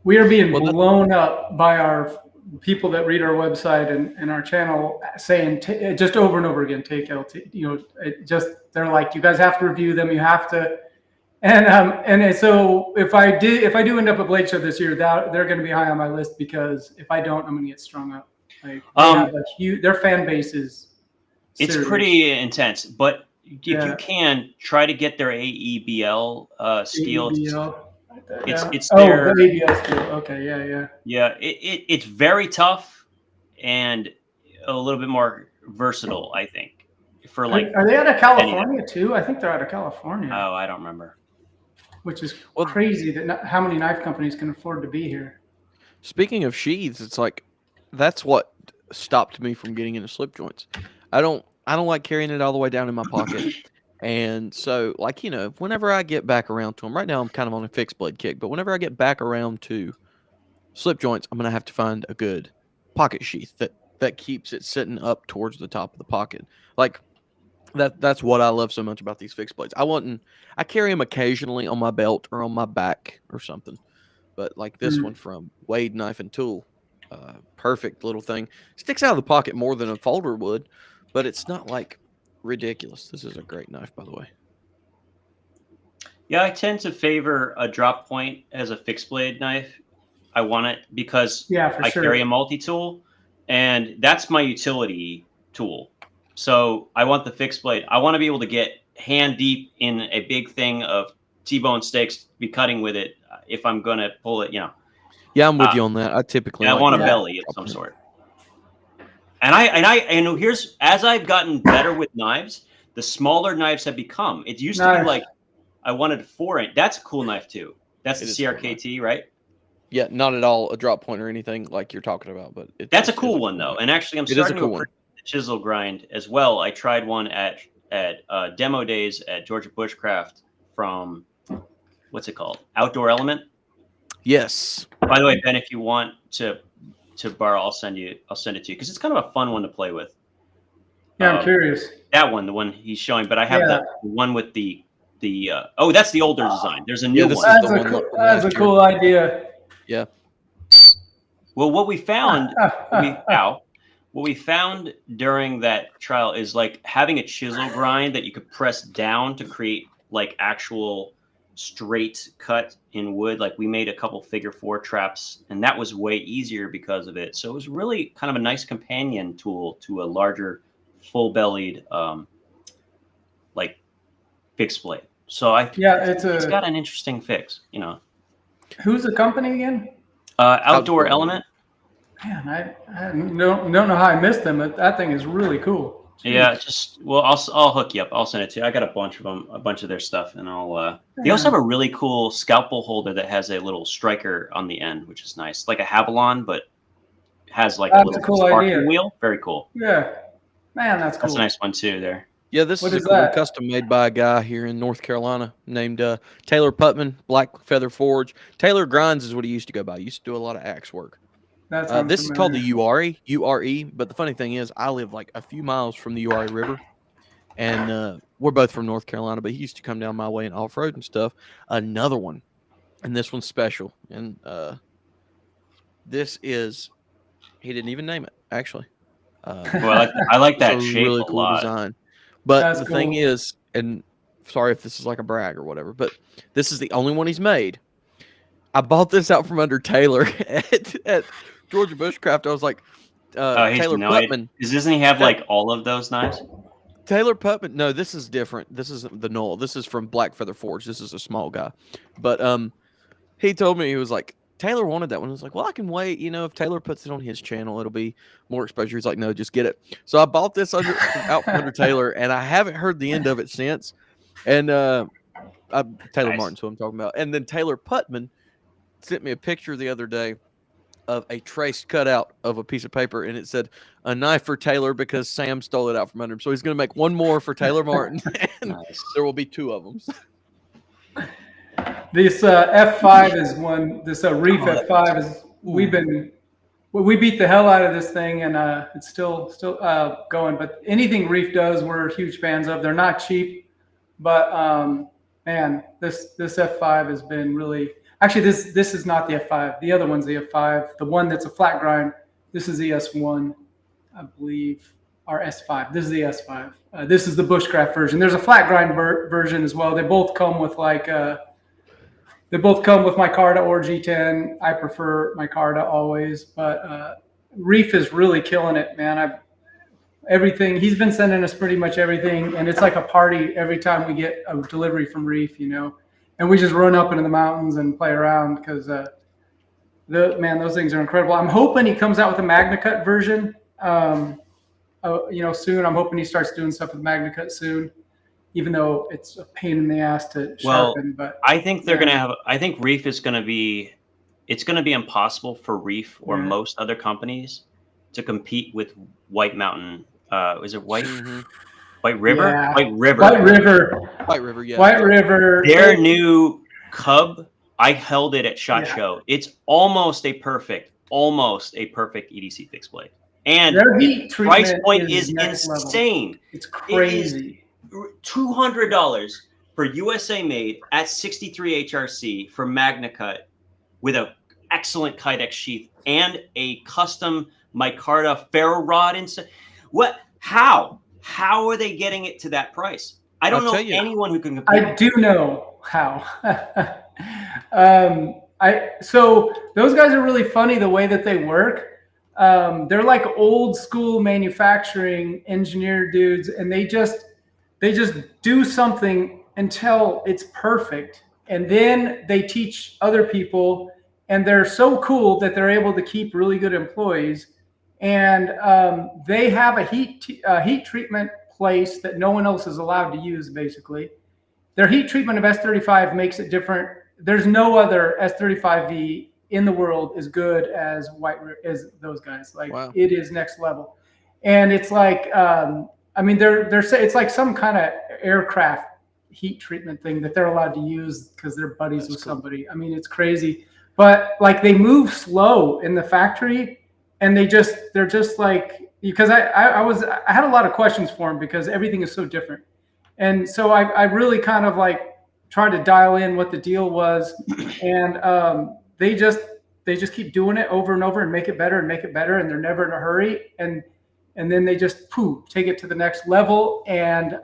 We are being Well, blown up by our people that read our website and our channel saying just over and over again, take LT. They're like, you guys have to review them. You have to. So if I do end up at Blade Show this year, that they're going to be high on my list because if I don't, I'm going to get strung up. Like they have a huge, their fan base is It's serious. pretty intense, but if you Yeah. can try to get their AEBL steel, AEBL. Yeah. it's Oh, the their ABL steel. Okay. Yeah. Yeah. yeah. It's very tough and a little bit more versatile, I think, for like Are they out of any of them. California too? I think they're out of California, Oh, I don't remember. which is Well, crazy that how many knife companies can afford to be here. speaking of sheaths, it's like that's what stopped me from getting into slip joints. I don't like carrying it all the way down in my pocket. And so, like, whenever I get back around to them, right now I'm kind of on a fixed blade kick, but whenever I get back around to slip joints, I'm gonna have to find a good pocket sheath that keeps it sitting up towards the top of the pocket. Like that's what I love so much about these fixed blades. I carry them occasionally on my belt or on my back or something, but like this one Mm. from Wade Knife and Tool, perfect little thing. Sticks out of the pocket more than a folder would, but it's not like ridiculous. This is a great knife, by the way. Yeah, I tend to favor a drop point as a fixed blade knife. I want it because Yeah, for I carry a sure. multi tool, and that's my utility tool. So I want the fixed blade. I want to be able to get hand deep in a big thing of T-bone steaks, be cutting with it if I'm going to pull it. Yeah, I'm with Uh, you on that. I typically and I like want a the Yeah. belly of drop some point. sort. And here's as I've gotten better with knives, the smaller knives have become. It used to be Nice. like I wanted 4 inch. That's a cool knife too. That's the It is a cool knife. CRKT, right? Yeah, not at all a drop point or anything like you're talking about, but it That's a just is cool a one cool though. knife. And actually, I'm It is a starting to cool one. appreciate the chisel grind as well. I tried one at demo days at Georgia Bushcraft from what's it called? Outdoor Element. Yes. By the way, Ben, if you want to borrow, I'll send it to you because it's kind of a fun one to play with. Yeah, I'm curious. That one, the one he's showing, but I have Yeah. the one with the oh, that's the older design. There's a new Yeah, this one. is That's the a one cool, from that's a last year. cool idea. Yeah. Well, what we found during that trial is like having a chisel grind that you could press down to create like actual straight cut in wood. Like we made a couple figure 4 traps, and that was way easier because of it. So it was really kind of a nice companion tool to a larger, full bellied like fixed blade. So Yeah, it's got an interesting fix, who's the company again? Outdoor Element. Man, I don't know how I missed them, but that thing is really cool. Yeah, Jeez. I'll hook you up. I'll send it to you. I got a bunch of them, a bunch of their stuff, and I'll. They also Yeah. have a really cool scalpel holder that has a little striker on the end, which is nice, like a Havalon, but has like a That's a little cool sparking idea. wheel. Very cool. Yeah. Man, that's That's a cool. nice one too. There. Yeah, this What is a is cool that? custom made by a guy here in North Carolina named Taylor Putman, Black Feather Forge. Taylor Grinds is what he used to go by. He used to do a lot of axe work. That sounds This is called the familiar. URE. But the funny thing is, I live like a few miles from the URE River, and we're both from North Carolina. But he used to come down my way and off road and stuff. Another one, and this one's special. And This is, he didn't even name it, actually. Well, I like It's a that shape really a cool lot. design. But That's the thing cool. is, and sorry if this is like a brag or whatever, but this is the only one he's made. I bought this out from under Taylor at Georgia Bushcraft. I was like, He's Taylor annoyed. Putman. Doesn't he have like all of those knives? Taylor Putman. No, this is different. This isn't the Knoll. This is from Black Feather Forge. This is a small guy. But he told me, he was like, Taylor wanted that one. I was like, well, I can wait. You know, if Taylor puts it on his channel, it'll be more exposure. He's like, no, just get it. So I bought this out from under Taylor, and I haven't heard the end of it since. And Taylor Nice. Martin's who I'm talking about. And then Taylor Putman sent me a picture the other day of a traced cutout of a piece of paper, and it said, a knife for Taylor because Sam stole it out from under him. So he's going to make one more for Taylor Martin, and Nice. there will be 2 of them. This F5 is one. This Reef F5 is. We beat the hell out of this thing, and it's still going. But anything Reef does, we're huge fans of. They're not cheap, but man, this F5 has been really. Actually, this is not the F5. The other one's the F5. The one that's a flat grind. This is the S1, I believe, or S5. This is the S5. This is the Bushcraft version. There's a flat grind version as well. They both come with like. They both come with micarta or G10. I prefer micarta always, but Reef is really killing it, man. Everything he's been sending us pretty much everything, and it's like a party every time we get a delivery from Reef, you know. And we just run up into the mountains and play around because those things are incredible. I'm hoping he comes out with a MagnaCut version, soon. I'm hoping he starts doing stuff with MagnaCut soon. Even though it's a pain in the ass to sharpen, but I think they're gonna have. I think Reef is gonna be. It's gonna be impossible for Reef or most other companies to compete with White Mountain. Is it White? Mm-hmm. White River? Yeah. White River. White River. White River, yeah. White River. Their new Cub. I held it at SHOT Show. It's almost a perfect EDC fixed blade, and their heat price point is insane. Level. It's crazy. $200 for USA made at 63 HRC for MagnaCut with an excellent Kydex sheath and a custom micarta ferro rod inside. What? How are they getting it to that price? I don't know anyone who can compete. I do know how. So those guys are really funny the way that they work. They're like old school manufacturing engineer dudes, and they just do something until it's perfect, and then they teach other people, and they're so cool that they're able to keep really good employees. And they have a heat treatment place that no one else is allowed to use. Basically, their heat treatment of S35 makes it different. There's no other S35V in the world as good as as those guys. Like, It is next level, and it's like. It's like some kind of aircraft heat treatment thing that they're allowed to use because they're buddies with somebody. I mean, it's crazy, but like they move slow in the factory, and they're just like, because I had a lot of questions for them because everything is so different, and so I really kind of like tried to dial in what the deal was, and they just keep doing it over and over and make it better, and they're never in a hurry, and then they just take it to the next level, and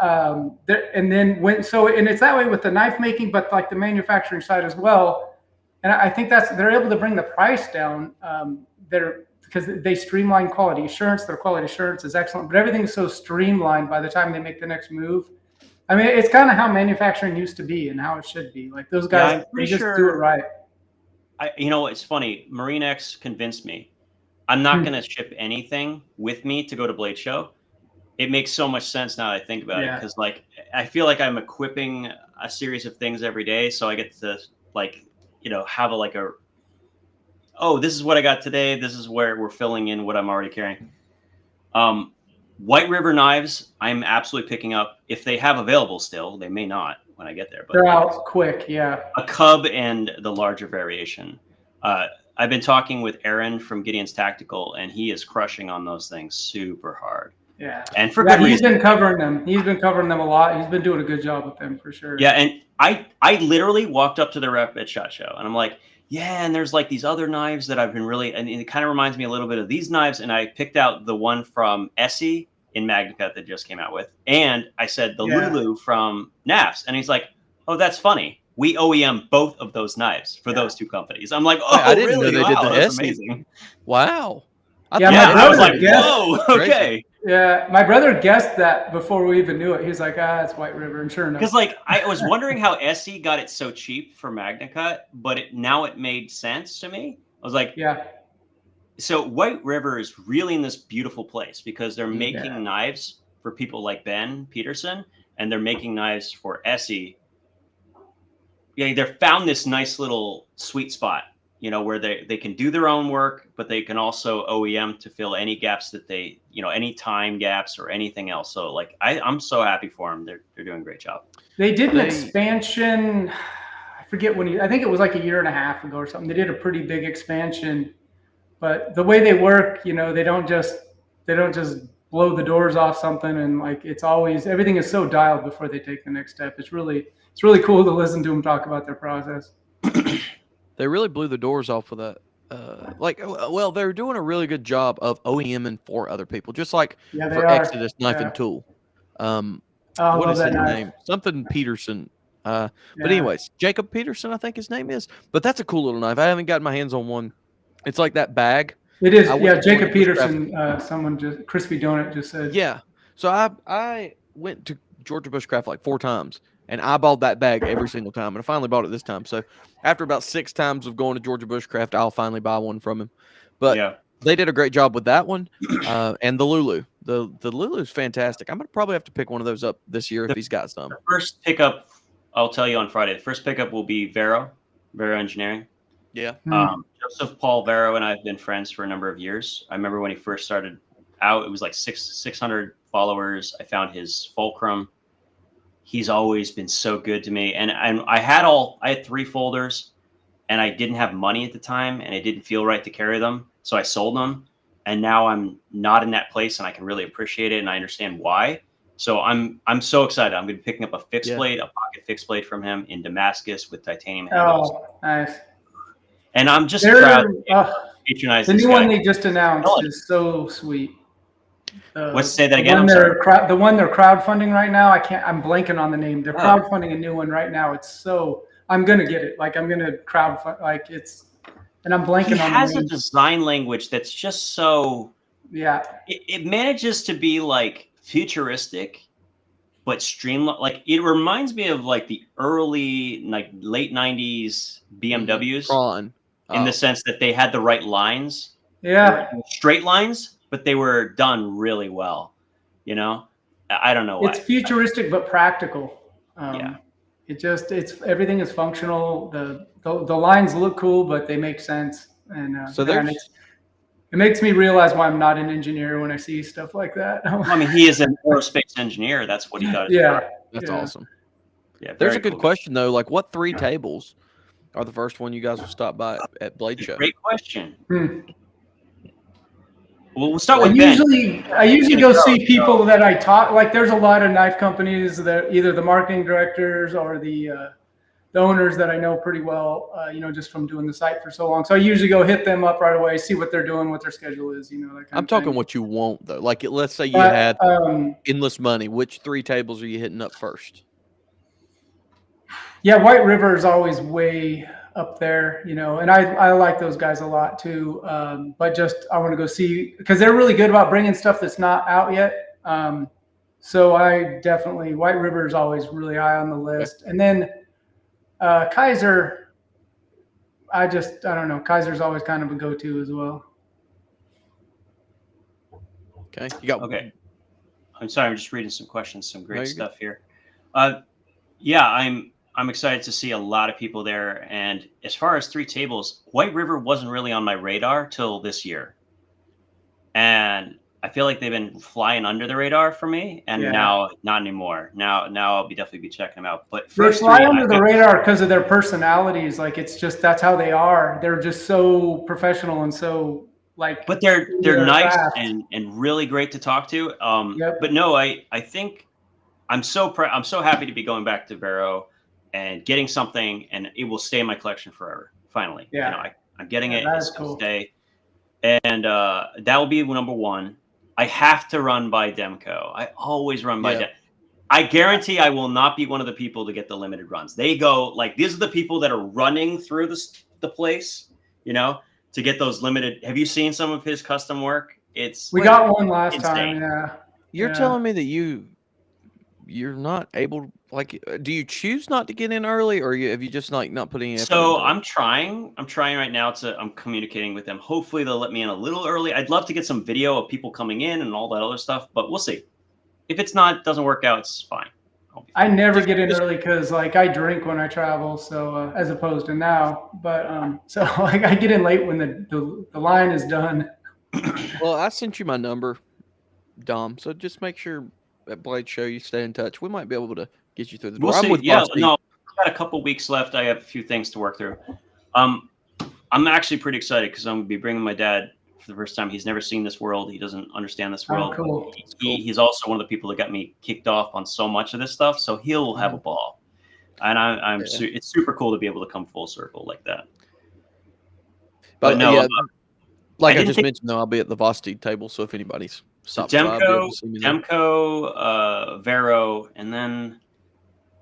it's that way with the knife making, but like the manufacturing side as well. And I think they're able to bring the price down. Because they streamline quality assurance. Their quality assurance is excellent, but everything is so streamlined by the time they make the next move. I mean, it's kind of how manufacturing used to be and how it should be. Like those guys, they just do it right. It's funny. MarineX convinced me. I'm not going to ship anything with me to go to Blade Show. It makes so much sense now that I think about it, because like I feel like I'm equipping a series of things every day, so I get to have this is what I got today. This is where we're filling in what I'm already carrying. White River knives, I'm absolutely picking up if they have available still. They may not when I get there, but they're out quick. Yeah, a Cub and the larger variation. I've been talking with Aaron from Gideon's Tactical, and he is crushing on those things super hard. Yeah, and for good reason. He's been covering them. He's been covering them a lot. He's been doing a good job with them for sure. Yeah, and I literally walked up to the rep at SHOT Show, and I'm like, Yeah, and there's like these other knives that I've been really, and it kind of reminds me a little bit of these knives. And I picked out the one from Essie in Magnicut that just came out with, and I said the Yeah. Lulu from NAFS, and he's like, "Oh, that's funny. We OEM both of those knives for those two companies." I'm like, "Oh, I didn't know really? they did Wow, the that's Essie. amazing." Wow. Yeah, Yeah, my I was brother like, guessed. "Whoa, Crazy. okay." Yeah, my brother guessed that before we even knew it. He's like, it's White River, and sure enough. Because like I was wondering how Essie got it so cheap for Magnicut, but now it made sense to me. I was like, Yeah, so White River is really in this beautiful place because they're Mm. making Yeah. knives for people like Ben Peterson, and they're making knives for Essie. Yeah, they've found this nice little sweet spot, where they can do their own work, but they can also OEM to fill any gaps that they, any time gaps or anything else. So like I'm so happy for them. They're doing a great job. they did an They- expansion. I forget when. I think it was like a year and a half ago or something. They did a pretty big expansion, but the way they work, they don't just blow the doors off something, and like it's always everything is so dialed before they take the next step. It's really cool to listen to them talk about their process. They really blew the doors off with that. Well, they're doing a really good job of OEMing for other people, just like Yeah, they for are. Exodus Knife Yeah. and Tool. I What love is that his knife. name? Something Peterson. But Yeah. anyways, Jacob Peterson, I think his name is. But that's a cool little knife. I haven't gotten my hands on one. It's like that bag. It is. I went Yeah, to Jacob Georgia Bushcraft. Peterson. Someone just Crispy Donut just said. Yeah. So I went to Georgia Bushcraft like 4 times and eyeballed that bag every single time. And I finally bought it this time. So after about 6 times of going to Georgia Bushcraft, I'll finally buy one from him. But Yeah. they did a great job with that one. And the Lulu. The Lulu's fantastic. I'm going to probably have to pick one of those up this year if he's got some. The first pickup, I'll tell you on Friday. The first pickup will be Vero Engineering. Yeah. Joseph Paul Vero and I have been friends for a number of years. I remember when he first started out, it was like 600 followers. I found his Fulcrum. He's always been so good to me. And I had 3 folders, and I didn't have money at the time, and it didn't feel right to carry them. So I sold them. And now I'm not in that place, and I can really appreciate it, and I understand why. So I'm so excited. I'm going to be picking up a fixed blade, a pocket fixed blade from him in Damascus with titanium handles. Oh, nice. And I'm just proud to patronize the this new guy. one they just announced is so sweet. Let's say that again. I'm sorry. The one they're crowdfunding right now. I'm blanking on the name. They're crowdfunding a new one right now. I'm gonna get it. Like I'm gonna crowdfund. Like it's, and I'm blanking on the name. He has a design language that's just so. Yeah. It manages to be like futuristic, but streamlined. Like it reminds me of like the early, like late '90s BMWs. Tron. In the sense that they had the right lines. Yeah. Straight lines, but they were done really well. I don't know why. It's futuristic but practical. Yeah. Everything is functional. The lines look cool, but they make sense. And it makes me realize why I'm not an engineer when I see stuff like that. I mean, he is an aerospace engineer. That's what he does. Yeah. That's awesome. Yeah. There's a good question though. Like, what 3 tables are the first one you guys will stop by at Blade Show? Great question. Well, we'll start with Ben. I usually go see people that I talk. Like, there's a lot of knife companies that either the marketing directors or the owners that I know pretty well. Just from doing the site for so long. So I usually go hit them up right away, see what they're doing, what their schedule is. That kind I'm of talking thing. what you want though. Like, let's say you had endless money. Which 3 tables are you hitting up first? Yeah, White River is always way up there, and I like those guys a lot too. But I want to go see, because they're really good about bringing stuff that's not out yet. So White River is always really high on the list. And then Kaiser, I don't know. Kaiser's always kind of a go-to as well. Okay. You got. Okay. I'm sorry. I'm just reading some questions. Some great stuff here. Yeah, I'm excited to see a lot of people there. And as far as 3 tables, White River wasn't really on my radar till this year. And I feel like they've been flying under the radar for me. And now not anymore. Now I'll definitely be checking them out. But they fly under the radar because of their personalities. Like, it's just, that's how they are. They're just so professional and so like. But they're nice and really great to talk to. But no, I think I'm so happy to be going back to Vero and getting something, and it will stay in my collection forever. Finally. Yeah. You know, I'm getting it. That It's is cool. Tuesday. And that will be number one. I have to run by Demco. I always run by Yeah. I guarantee I will not be one of the people to get the limited runs. They go like these are the people that are running through the place, you know, to get those limited. Have you seen some of his custom work? It's We got one last insane. time. Yeah. You're Yeah. telling me that you're not able, like, do you choose not to get in early, or have you just like not putting any effort So into it? I'm trying right now I'm communicating with them. Hopefully they'll let me in a little early. I'd love to get some video of people coming in and all that other stuff, but we'll see. If it's not, doesn't work out, it's fine. I never Just- get in just- early because like I drink when I travel, so as opposed to now. But so like I get in late when the line is done. Well, I sent you my number, Dom. So just make sure at Blade Show you stay in touch. We might be able to get you through the door. We'll I'm see. with Yeah, Varsity. no, I've got a couple weeks left. I have a few things to work through. I'm actually pretty excited because I'm going to be bringing my dad for the first time. He's never seen this world. He doesn't understand this world. Cool. He's also one of the people that got me kicked off on so much of this stuff. So he'll have a ball. And it's super cool to be able to come full circle like that. But no, yeah, like I didn't just think- mentioned, though, I'll be at the Varsity table. So if anybody's stopped by, I'll be able to see me there. Demco, Vero, and then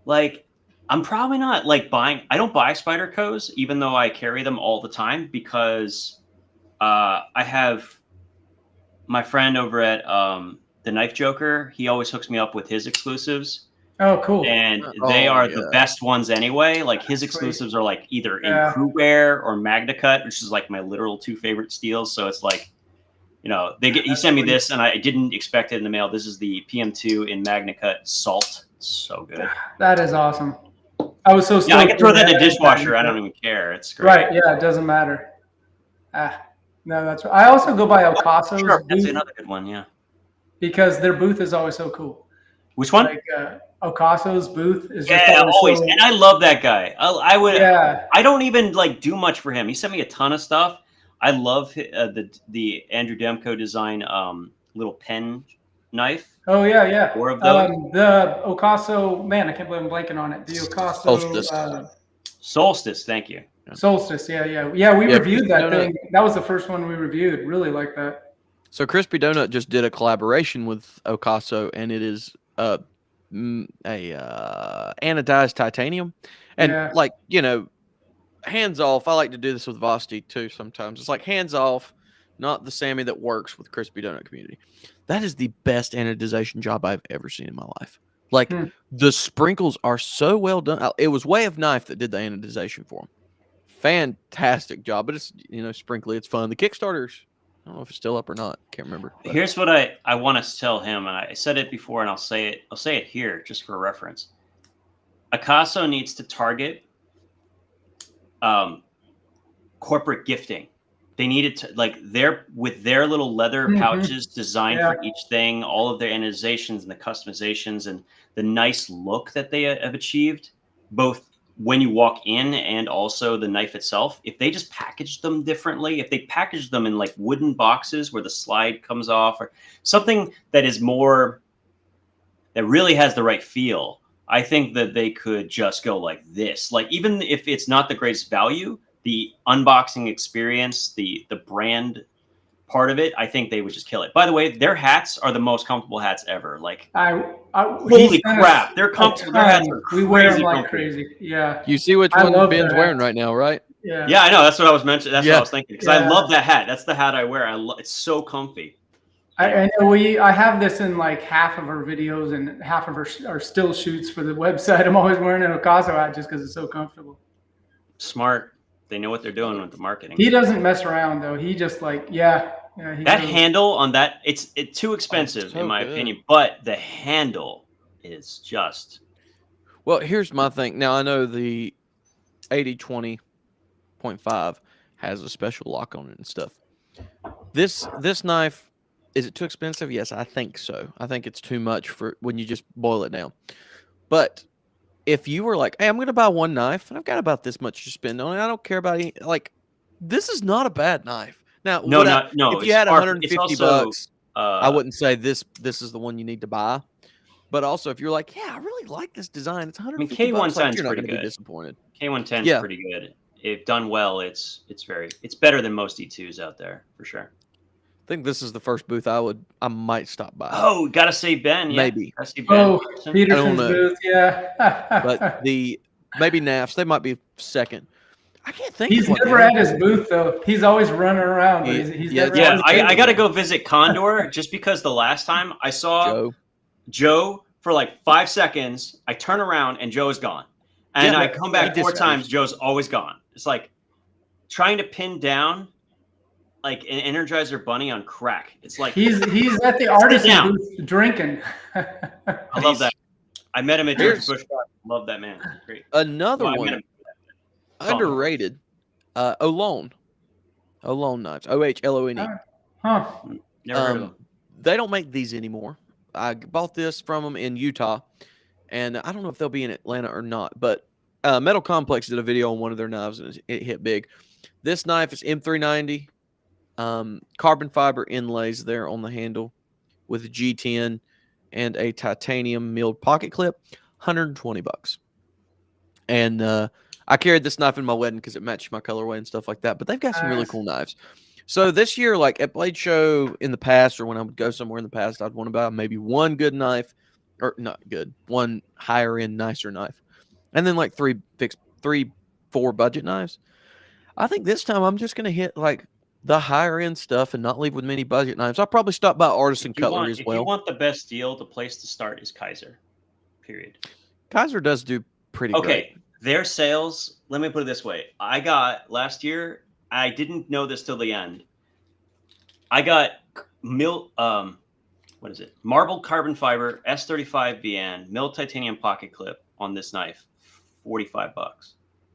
like I'm probably not like buying. I don't buy Spyderco's even though I carry them all the time because I have my friend over at the Knife Joker. He always hooks me up with his exclusives. Oh, cool. And they Oh, are yeah. the best ones anyway. Like his Sweet. exclusives are like either in Yeah. Crewware or Magna Cut, which is like my literal two favorite steels. So it's like, you know, he sent me this and I didn't expect it in the mail. This is the PM2 in Magna Cut Salt. So good. That is awesome. I was so stoked. Yeah, I can throw that in a when dishwasher. I don't even care. It's great. Right. Yeah, it doesn't matter. No, that's right. I also go by Ocaso's Sure, that's booth another good one. Yeah. because their booth is always so cool. Which one? Like Ocaso's booth is just Yeah, always. so, And I love that guy. I would. yeah. I don't even like do much for him. He sent me a ton of stuff. I love the Andrew Demko design little pen knife. Oh yeah, yeah. 4 of those. The Ocaso, man, I can't believe I'm blanking on it. The Ocaso Solstice. Solstice. Thank you. Solstice. Yeah. We Yeah, reviewed that Crispy Donut. thing. That was the first one we reviewed. Really like that. So Crispy Donut just did a collaboration with Ocaso, and it is anodized titanium, and Yeah. like, you know, hands off. I like to do this with Vosti too. Sometimes it's like hands off, not the Sammy that works with Crispy Donut community. That is the best anodization job I've ever seen in my life. Like the sprinkles are so well done. It was Way of Knife that did the anodization for him. Fantastic job, but it's, you know, sprinkly. It's fun. The Kickstarters, I don't know if it's still up or not. Can't remember. But Here's what I want to tell him, and I said it before, and I'll say it here just for reference. Akaso needs to target corporate gifting. They needed to like with their little leather pouches designed for each thing, all of their anodizations and the customizations and the nice look that they have achieved, both when you walk in and also the knife itself. If they just packaged them differently, if they packaged them in like wooden boxes where the slide comes off or something that is more, that really has the right feel, I think that they could just go like this. Like even if it's not the greatest value, the unboxing experience, the brand part of it, I think they would just kill it. By the way, their hats are the most comfortable hats ever. Like, holy crap, they're comfortable. Their hats are crazy. We wear them like comfy. crazy. Yeah. you see which I one love Ben's the wearing hats. right now, right? Yeah. Yeah, I know. That's what I was mentioning. That's what Yeah. I was thinking. Because I Yeah. love that hat. That's the hat I wear. It's so comfy. I know I have this in like half of our videos and half of our still shoots for the website. I'm always wearing an Ocaso hat just because it's so comfortable. Smart. They know what they're doing with the marketing. He doesn't mess around though. He just like, yeah. He That goes- handle on that, it's too expensive so in my good. opinion, but the handle is just. Well, here's my thing. Now I know the 80-20.5 has a special lock on it and stuff. This knife, is it too expensive? Yes, I think so. I think it's too much for when you just boil it down. But if you were like, hey, I'm going to buy one knife and I've got about this much to spend on it, I don't care about any, like, this is not a bad knife. Now, No. if you it's had far- 150 it's also, bucks, I wouldn't say this is the one you need to buy. But also, if you're like, yeah, I really like this design, it's 150 bucks, like, K110's you're not pretty going to be good. disappointed. K110 is Yeah. pretty good. if done well, it's better than most E2s out there for sure. I think this is the first booth I might stop by. Oh, gotta see Ben. Yeah, Maybe. gotta see Ben. Oh, I don't Peterson's know. booth, yeah. But maybe NAFs, they might be second. I can't think. He's of what never the at his booth though. He's always running around, but he's Yeah, never Yeah, at his booth. I got to go visit Condor just because the last time I saw Joe for like 5 seconds, I turn around and Joe is gone. And Yeah, I come back he 4 disappears. times, Joe's always gone. It's like trying to pin down like an Energizer bunny on crack. It's like He's at the artisan down. booth drinking. I love that. I met him at George Bush Park. Love that man. Great. Another Well, I met one him. underrated. Olone knives. OHLONE. Huh. Never heard of him. They don't make these anymore. I bought this from them in Utah, and I don't know if they'll be in Atlanta or not. But Metal Complex did a video on one of their knives, and it hit big. This knife is M390, carbon fiber inlays there on the handle with a G10 and a titanium milled pocket clip, $120. And I carried this knife in my wedding because it matched my colorway and stuff like that. But they've got some really cool knives. So this year, like at Blade Show in the past, or when I would go somewhere in the past, I'd want to buy maybe one good knife, or not good, one higher end, nicer knife, and then like 4 budget knives. I think this time I'm just gonna hit like the higher end stuff and not leave with many budget knives. I'll probably stop by Artisan Cutlery as well. If you want the best deal, the place to start is Kaiser. Period. Kaiser does do pretty great. Okay, their sales. Let me put it this way: I got last year. I didn't know this till the end. I got what is it? Marble carbon fiber S35 VN milled titanium pocket clip on this knife, $45.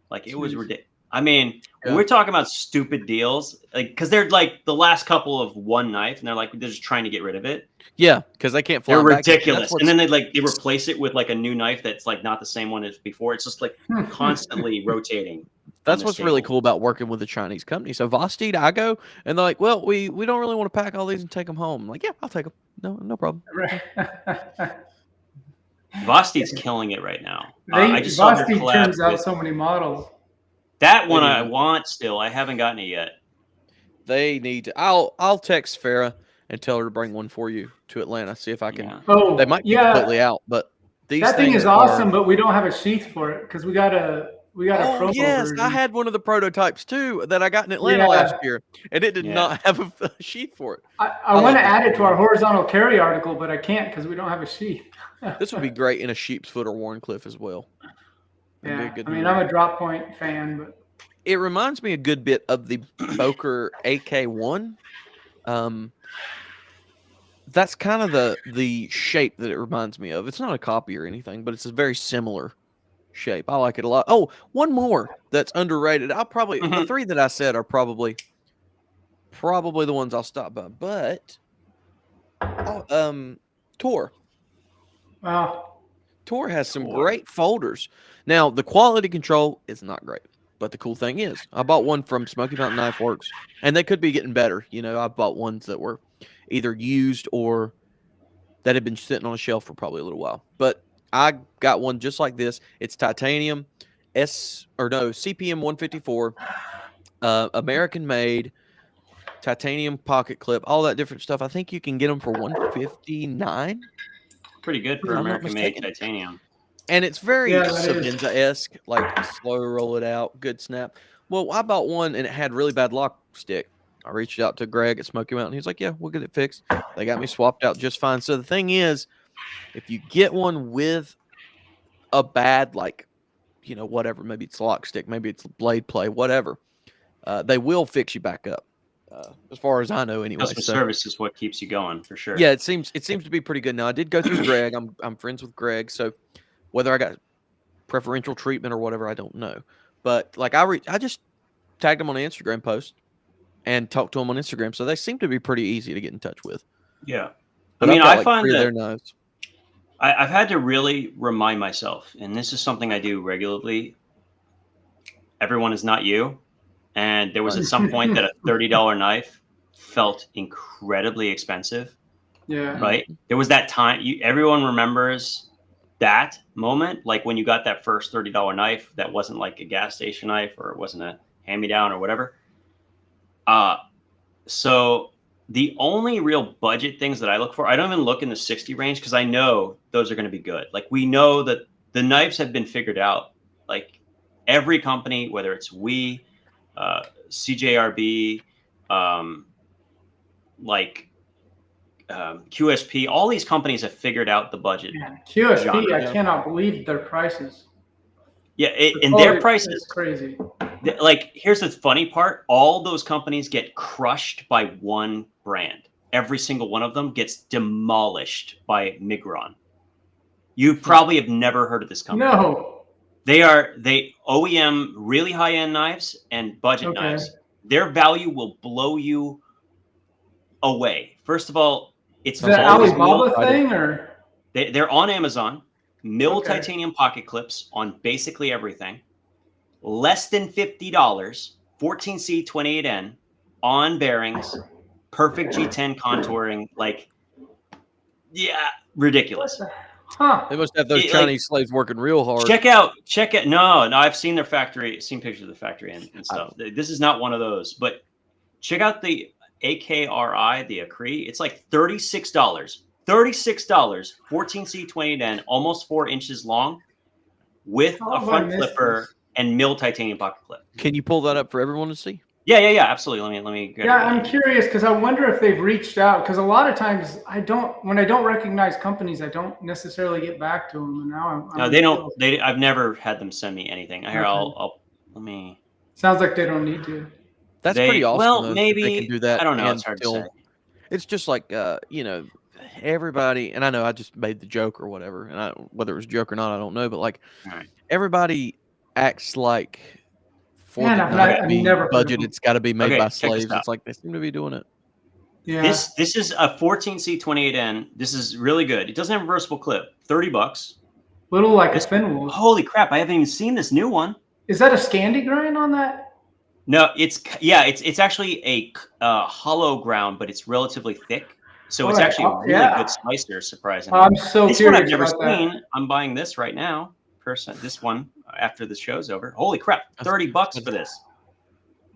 Like it was ridiculous. I mean, when we're talking about stupid deals, like because they're like the last couple of one knife, and they're just trying to get rid of it. Yeah, because they can't fly. They're ridiculous, and then they replace it with like a new knife that's like not the same one as before. It's just like constantly rotating. That's what's really cool about working with a Chinese company. So Vosteed, I go, and they're like, "Well, we don't really want to pack all these and take them home." I'm like, "Yeah, I'll take them. No problem." Vosteed's killing it right now. I just saw their Vosteed collab turns out with- so many models. That one I want still. I haven't gotten it yet. They need to. I'll text Farah and tell her to bring one for you to Atlanta. See if I can. Yeah. Oh, They might be completely out, but these that thing things is awesome. But we don't have a sheath for it because we got a promo yes, version. I had one of the prototypes too that I got in Atlanta last year, and it did not have a sheath for it. I want to add it to our horizontal carry article, but I can't because we don't have a sheath. This would be great in a sheep's foot or Warncliffe as well. Yeah, I mean, I'm a drop point fan, but it reminds me a good bit of the Boker AK1. That's kind of the shape that it reminds me of. It's not a copy or anything, but it's a very similar shape. I like it a lot. Oh, one more that's underrated. I'll probably the 3 that I said are probably the ones I'll stop by. But Tor. Wow. Tor has some great folders. Now, the quality control is not great. But the cool thing is, I bought one from Smoky Mountain Knife Works, and they could be getting better. You know, I bought ones that were either used or that had been sitting on a shelf for probably a little while. But I got one just like this. It's titanium, CPM 154, American made, titanium pocket clip, all that different stuff. I think you can get them for $159. Pretty good for American made titanium. And it's very Sabenza-esque, like slow roll it out, good snap. Well, I bought one and it had really bad lock stick. I reached out to Greg at Smoky Mountain. He's like, "Yeah, we'll get it fixed." They got me swapped out just fine. So the thing is, if you get one with a bad, like, whatever, maybe it's lock stick, maybe it's blade play, whatever, they will fix you back up. As far as I know, anyway. Customer service is what keeps you going for sure. Yeah, it seems to be pretty good. Now I did go through Greg. I'm friends with Greg, so whether I got preferential treatment or whatever, I don't know. But like I just tagged him on an Instagram post and talked to him on Instagram, so they seem to be pretty easy to get in touch with. Yeah, but I find that I've had to really remind myself, and this is something I do regularly. Everyone is not you. And there was at some point that a $30 knife felt incredibly expensive. Yeah. Right. There was that time. Everyone remembers that moment, like when you got that first $30 knife that wasn't like a gas station knife or it wasn't a hand-me-down or whatever. So the only real budget things that I look for, I don't even look in the 60 range because I know those are going to be good. Like we know that the knives have been figured out. Like every company, whether it's CJRB, like QSP, all these companies have figured out the budget. Man, QSP, genre. I cannot believe their prices. Yeah, and their prices is crazy. Like, here's the funny part: all those companies get crushed by one brand. Every single one of them gets demolished by Migron. You probably have never heard of this company. No. They OEM really high-end knives and budget knives. Their value will blow you away. First of all, it's the Alibaba thing, or they're on Amazon. Milled titanium pocket clips on basically everything. Less than $50, 14C 28N on bearings, perfect G10 contouring, like, yeah, ridiculous. Huh? They must have those Chinese slaves working real hard. Check out. No, I've seen their factory, seen pictures of the factory and stuff. This is not one of those, but check out the AKRI, the Acree. It's like $36. $36, 14C 28N, almost 4 inches long, with a front flipper and milled titanium pocket clip. Can you pull that up for everyone to see? Yeah, absolutely. Let me. I'm curious because I wonder if they've reached out, because a lot of times when I don't recognize companies, I don't necessarily get back to them. And now no, they don't. I've never had them send me anything. Here, I'll let me. Sounds like they don't need to. That's pretty awesome. Well, maybe they can do that. I don't know. It's hard to say. It's just like everybody, and I know I just made the joke or whatever, and whether it was a joke or not, I don't know. But like, everybody acts like for the budget, it's got to be made by slaves. It's like they seem to be doing it. Yeah. This is a 14C 28N. This is really good. It doesn't have a reversible clip. $30. Little like a Fenwolf. Holy crap! I haven't even seen this new one. Is that a Scandi grind on that? No, it's actually a hollow ground, but it's relatively thick. So it's actually a really good slicer, surprisingly. I'm so this curious. One I've never seen. That. I'm buying this right now. This one after the show's over. Holy crap! $30 for this.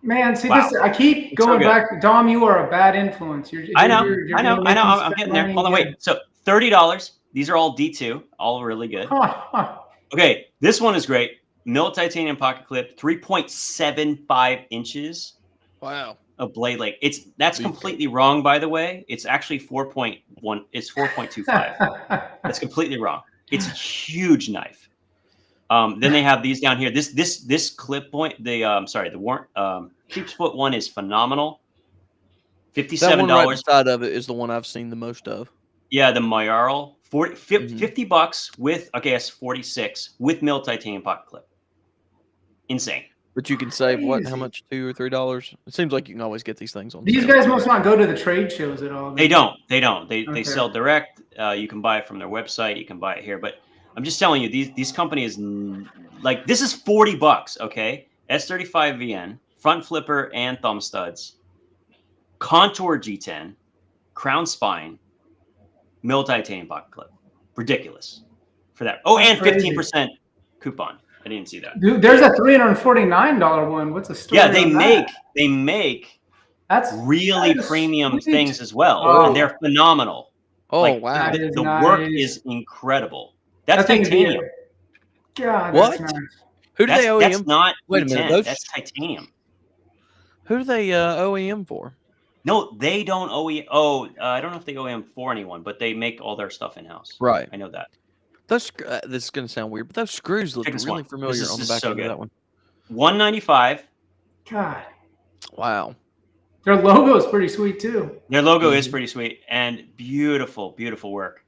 Man, see this. I keep going back. Dom, you are a bad influence. I know. I'm getting there. Hold on, wait. So $30. These are all D2, all really good. Okay, this one is great. Milled titanium pocket clip, 3.75 inches. Wow. A blade length. That's completely wrong, by the way. It's actually 4.1. It's 4.25. That's completely wrong. It's a huge knife. Then they have these down here. This clip point. The sheep's foot one is phenomenal. $57. That one right beside of it is the one I've seen the most of. Yeah, the Mayoral. $50 with, I guess, 46 with milled titanium pocket clip. Insane. But you can save what? How much? $2 or $3? It seems like you can always get these things on. These guys must not go to the trade shows at all. They don't. They sell direct. You can buy it from their website. You can buy it here. But I'm just telling you, these companies, like, this is $40. Okay, S35VN, front flipper and thumb studs, contour G10, crown spine, milled titanium pocket clip. Ridiculous for that. Oh, and 15% coupon. I didn't see that. Dude, there's a $349 one. What's the story? Yeah, they make that's really premium things as well, and they're phenomenal. Oh, like, wow! The work is incredible. That's titanium. God, what? That's nice. Who do they OEM? That's not. Wait a minute. That's titanium. Who do they OEM for? No, they don't OEM. Oh, I don't know if they OEM for anyone, but they make all their stuff in house. Right. I know that. Those this is going to sound weird, but those screws look really familiar on the back of that one. $195. God. Wow. Their logo is pretty sweet too. Their logo is pretty sweet and beautiful, beautiful work.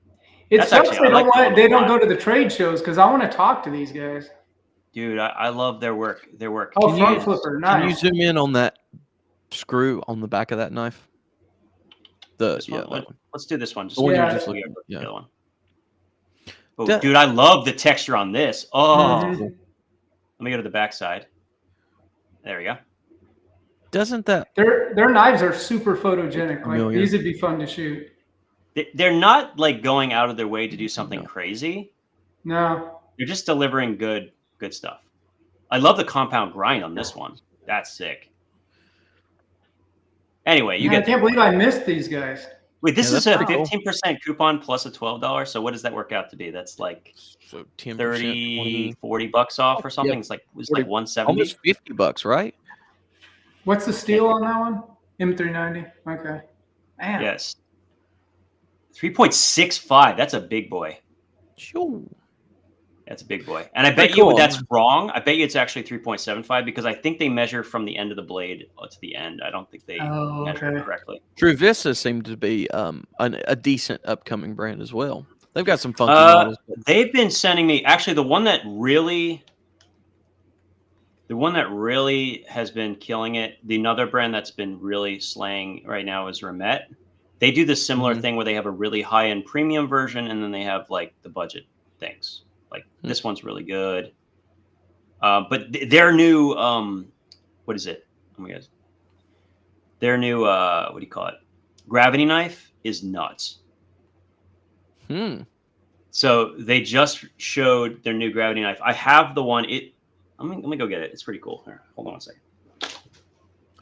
It sucks they don't go to the trade shows because I want to talk to these guys. Dude, I love their work. Oh, front flipper, nice. Can you zoom in on that screw on the back of that knife? That one. Let's do this one. Just the other one. Oh, dude, I love the texture on this. Oh, let me go to the back side. There we go. Doesn't that their knives are super photogenic? Like these would be fun to shoot. They're not like going out of their way to do something crazy. No. You're just delivering good stuff. I love the compound grind on this one. That's sick. Anyway, you Man, I get the can't believe point. I missed these guys. Wait, this Yeah, is that's a pretty cool. 15% coupon plus a $12. So what does that work out to be? That's like So 10%, 30, 20, $40 off or yeah, something. It's like 40, 170. almost $50, right? What's the steel on that one? M390. Okay. Man. Yes. 3.65. That's a big boy. Sure. That's a big boy. And I Pretty bet you cool. that's wrong. I bet you it's actually 3.75 because I think they measure from the end of the blade to the end. I don't think they Oh, measure okay. correctly. True Vista seemed to be a decent upcoming brand as well. They've got some funky models. But They've been sending me actually the one that really has been killing it. The another brand that's been really slaying right now is Remet. They do this similar Mhm. thing where they have a really high end premium version and then they have like the budget things. Like this one's really good. But their new what is it? Oh my god. Their new what do you call it? Gravity knife is nuts. So they just showed their new gravity knife. I have the one. Let me go get it. It's pretty cool. Here, hold on a second.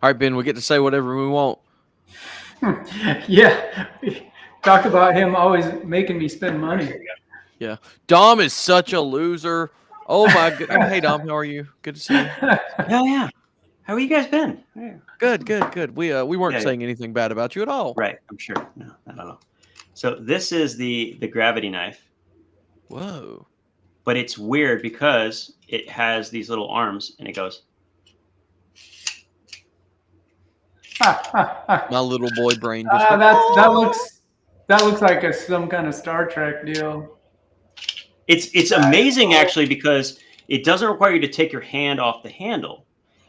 All right, Ben, we get to say whatever we want. Yeah. Talk about him always making me spend money. Yeah. Dom is such a loser. Oh my goodness. Hey Dom, how are you? Good to see you. Yeah. How have you guys been? Yeah. Good. We weren't Yeah. saying anything bad about you at all. Right. I'm sure. No, I don't know. So this is the gravity knife, Whoa. but it's weird because it has these little arms and it goes. My little boy brain just that looks like some kind of Star Trek deal. It's amazing actually because it doesn't require you to take your hand off the handle.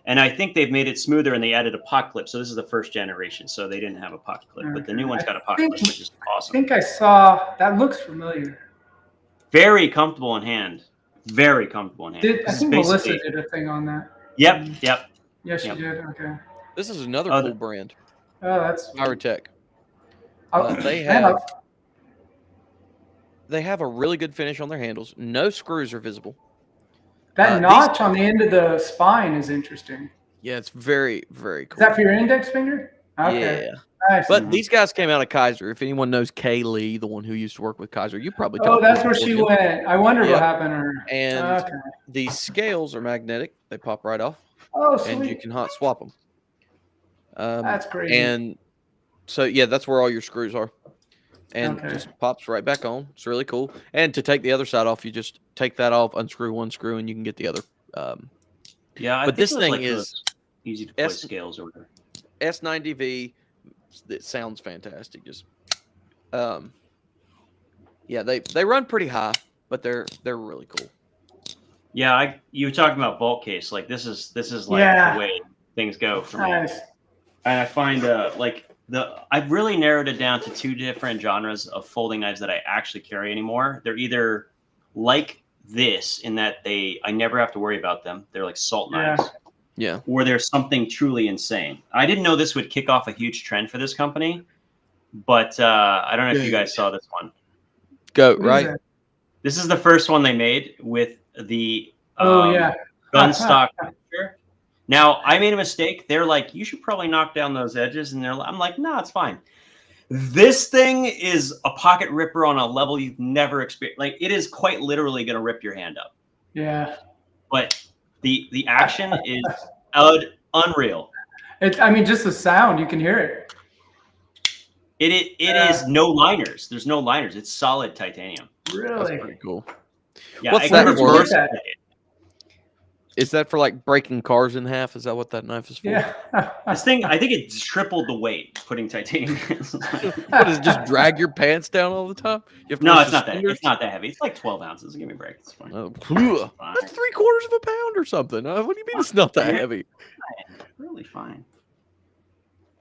And I think they've made it smoother and they added a pot clip. So this is the first generation. So they didn't have a pot clip, but the new one's got a pot clip, which is I awesome. think I saw that. Looks familiar. Very comfortable in hand. Very comfortable in hand. I think Melissa did a thing on that. Yep. Yeah, she did. Okay. This is another cool brand. Oh, that's Pyrotech. They have a really good finish on their handles. No screws are visible. That notch on the end of the spine is interesting. Yeah, it's very, very cool. Is that for your index finger? Okay. Yeah. Nice. But these guys came out of Kaiser. If anyone knows Kay Lee, the one who used to work with Kaiser, you probably Oh, that's where she went. I wonder what happened to her. And these scales are magnetic. They pop right off. Oh, sweet. And you can hot swap them. That's crazy. And so, yeah, that's where all your screws are. And just pops right back on. It's really cool. And to take the other side off, you just take that off, unscrew one screw, and you can get the other. But this thing is easy to place scales or whatever. S90V. It sounds fantastic. Just, yeah, they run pretty high, but they're really cool. Yeah, you were talking about vault case. Like this is like the way things go for me. And I find I've really narrowed it down to two different genres of folding knives that I actually carry anymore. They're either like this in that I never have to worry about them. They're like salt knives. Yeah. Or there's something truly insane. I didn't know this would kick off a huge trend for this company, but I don't know if you guys saw this one. Goat, right? This is the first one they made with the gun stock picture. Now, I made a mistake. They're like, you should probably knock down those edges. And I'm like, no, it's fine. This thing is a pocket ripper on a level you've never experienced. Like, it is quite literally going to rip your hand up. Yeah. But the action is unreal. Just the sound, you can hear it. It is no liners. There's no liners. It's solid titanium. Really? That's pretty cool. Yeah, what's that for? Is that for like breaking cars in half? Is that what that knife is for? Yeah. This thing, I think it's tripled the weight putting titanium in. What does it just drag your pants down all the time? No, it's not that. It's not that heavy. It's like 12 ounces. Give me a break. It's fine. Oh, It's fine. That's 3/4 of a pound or something. What do you mean it's not that heavy? Really fine.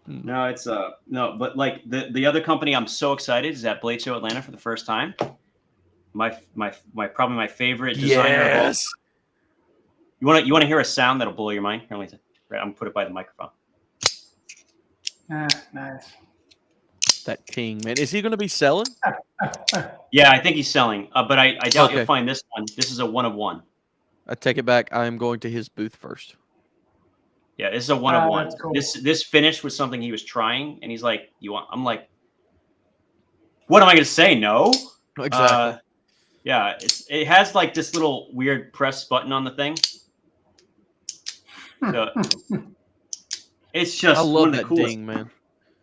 No, it's no, but like the other company I'm so excited is at Blade Show Atlanta for the first time. My probably my favorite designer. Yes. You want to hear a sound that'll blow your mind? Here, I'm gonna put it by the microphone. Nice. That king, man. Is he going to be selling? Yeah, I think he's selling, but I doubt you'll Okay. find this one. This is a 1 of 1. I take it back. I am going to his booth first. Yeah, this is a 1 of 1. That's cool. This finish was something he was trying, and he's like, "You want?" I'm like, "What am I going to say? No." Exactly. Yeah, it has like this little weird press button on the thing. So it's I just one love of the that coolest. ding, man.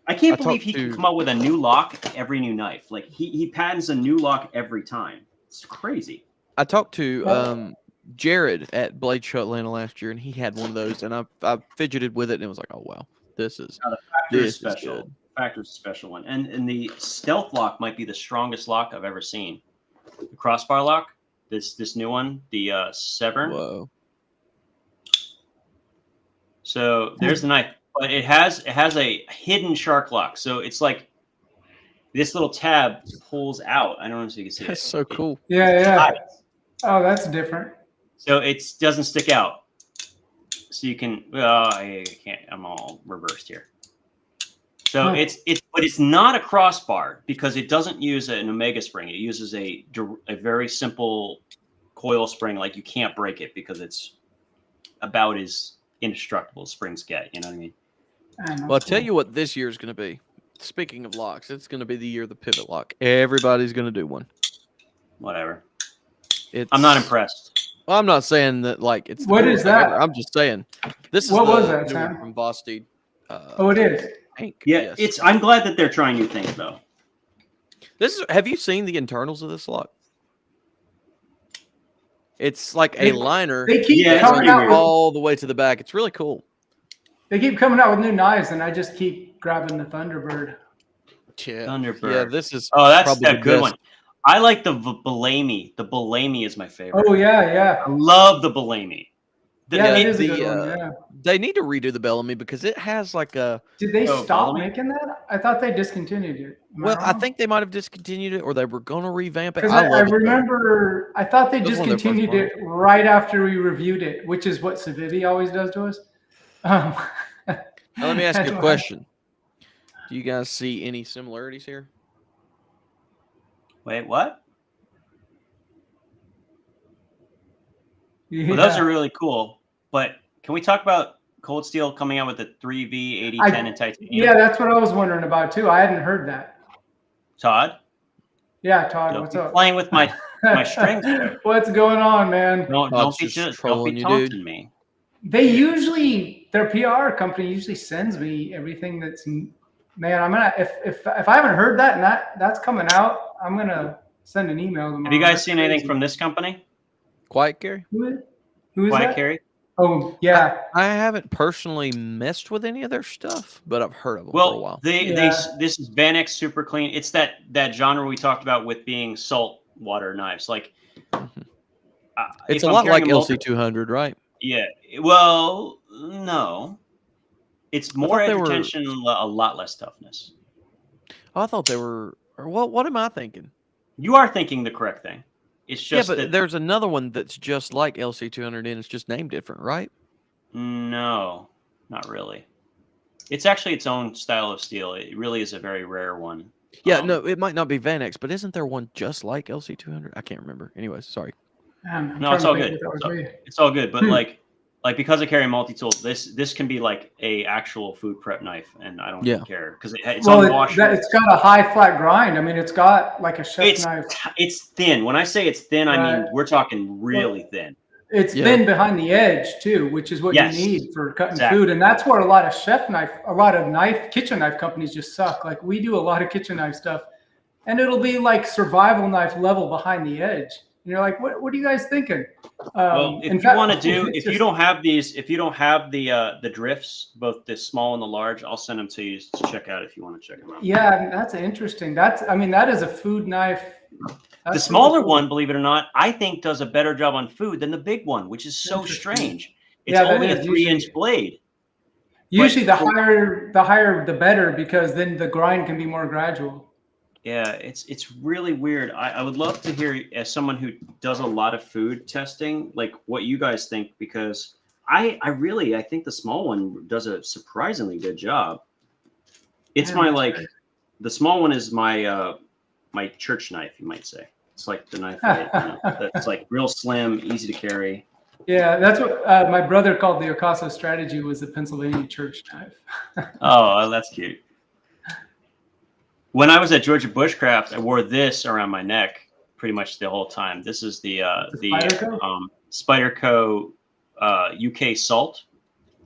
I can't I believe talked he can to- come up with a new lock every new knife. Like he patents a new lock every time. It's crazy. I talked to Jared at Blade Show Atlanta last year, and he had one of those, and I fidgeted with it, and it was like, oh wow, this is Now, the Factor is this is special. good. Factor's a special one, and the stealth lock might be the strongest lock I've ever seen. The crossbar lock, this new one, the Severn. Whoa. So there's the knife, but it has a hidden shark lock. So it's like this little tab pulls out. I don't know if you can see it. That's so cool. Yeah. Oh, that's different. So it doesn't stick out. So you can. I can't. I'm all reversed here. So but it's not a crossbar because it doesn't use an omega spring. It uses a very simple coil spring. Like you can't break it because it's about as indestructible as springs get. You know what I mean? Well, I'll tell you what this year is going to be. Speaking of locks, it's going to be the year of the pivot lock. Everybody's going to do one. Whatever. It's, I'm not impressed. Well, I'm not saying that like it's. What is that? I'm just saying this is What the was that, new Sam? one from Vosteed. Oh, it is. Hank. Yeah, Yes. I'm glad that they're trying new things though. This is. Have you seen the internals of this lock? It's like a liner. They keep Yeah, coming out with, all the way to the back. It's really cool. they keep coming out with new knives, and I just keep grabbing the Thunderbird. Yeah. Thunderbird. Yeah, this is. Oh, that's probably a the good best. one. I like the Bellamy. The Bellamy is my favorite. Oh yeah. I love the Bellamy. That is a good one. Yeah. They need to redo the Bellamy because it has like a. Did they stop Bellamy? making that? I thought they discontinued it. Well, I think they might have discontinued it, or they were going to revamp it. Because I I love it, though. remember, I thought they That was one of their first discontinued it right after we reviewed it, which is what Civivi always does to us. Now, let me ask that's you a why- question. Do you guys see any similarities here? Wait, what? Yeah. Well, those are really cool. But can we talk about Cold Steel coming out with the 3V 8010 in titanium? Yeah, that's what I was wondering about too. I hadn't heard that. Todd? Yeah, Todd, Don't what's be up? playing with my strings there. What's going on, man? Don't Todd's be just don't trolling be you, taunting dude. me. They usually, their PR company usually sends me everything that's, man, I'm gonna, if I haven't heard that and that's coming out, I'm gonna send an email to them. Have you guys seen anything from this company? Quiet Gary? Who is Quiet that? Carry? Oh, yeah. I haven't personally messed with any of their stuff, but I've heard of them for a Well, while. this is Van X Super Clean. It's that genre we talked about with being salt water knives. Like, It's if a I'm lot like carrying a multi- LC200, right? Yeah. Well, no. It's more thought they edge were- retention, a lot less toughness. Oh, I thought they were. Or what am I thinking? You are thinking the correct thing. It's just Yeah, but that there's another one that's just like LC200 and it's just named different, right? no, not really. It's actually its own style of steel. It really is a very rare one. Yeah, no, it might not be Van X, but isn't there one just like LC200? I can't remember. Anyways, sorry. I'm No, it's trying all to think good. what that would be. It's all good, but like because I carry multi-tool, this can be like a actual food prep knife, and I don't care because it's Well, on washer. it's got a high flat grind. I mean, it's got like a chef knife. It's thin. When I say it's thin, I mean Right. we're talking really thin. It's thin behind the edge too, which is what Yes, you need for cutting exactly. food. And that's where a lot of kitchen knife companies just suck. Like we do a lot of kitchen knife stuff, and it'll be like survival knife level behind the edge. And you're like, what are you guys thinking? Well, if you want to do, if you don't have the drifts, both the small and the large, I'll send them to you to check out if you want to check them out. Yeah, that's interesting. That is a food knife. The smaller one, believe it or not, I think does a better job on food than the big one, which is so strange. It's only a 3-inch blade. Usually the higher the better, because then the grind can be more gradual. Yeah, it's really weird. I would love to hear, as someone who does a lot of food testing, like what you guys think, because I think the small one does a surprisingly good job. It's the small one is my my church knife, you might say. It's like the knife that's like real slim, easy to carry. Yeah, that's what my brother called the Ocaso strategy, was the Pennsylvania church knife. Oh, that's cute. When I was at Georgia Bushcraft, I wore this around my neck pretty much the whole time. This is the Spyderco UK Salt.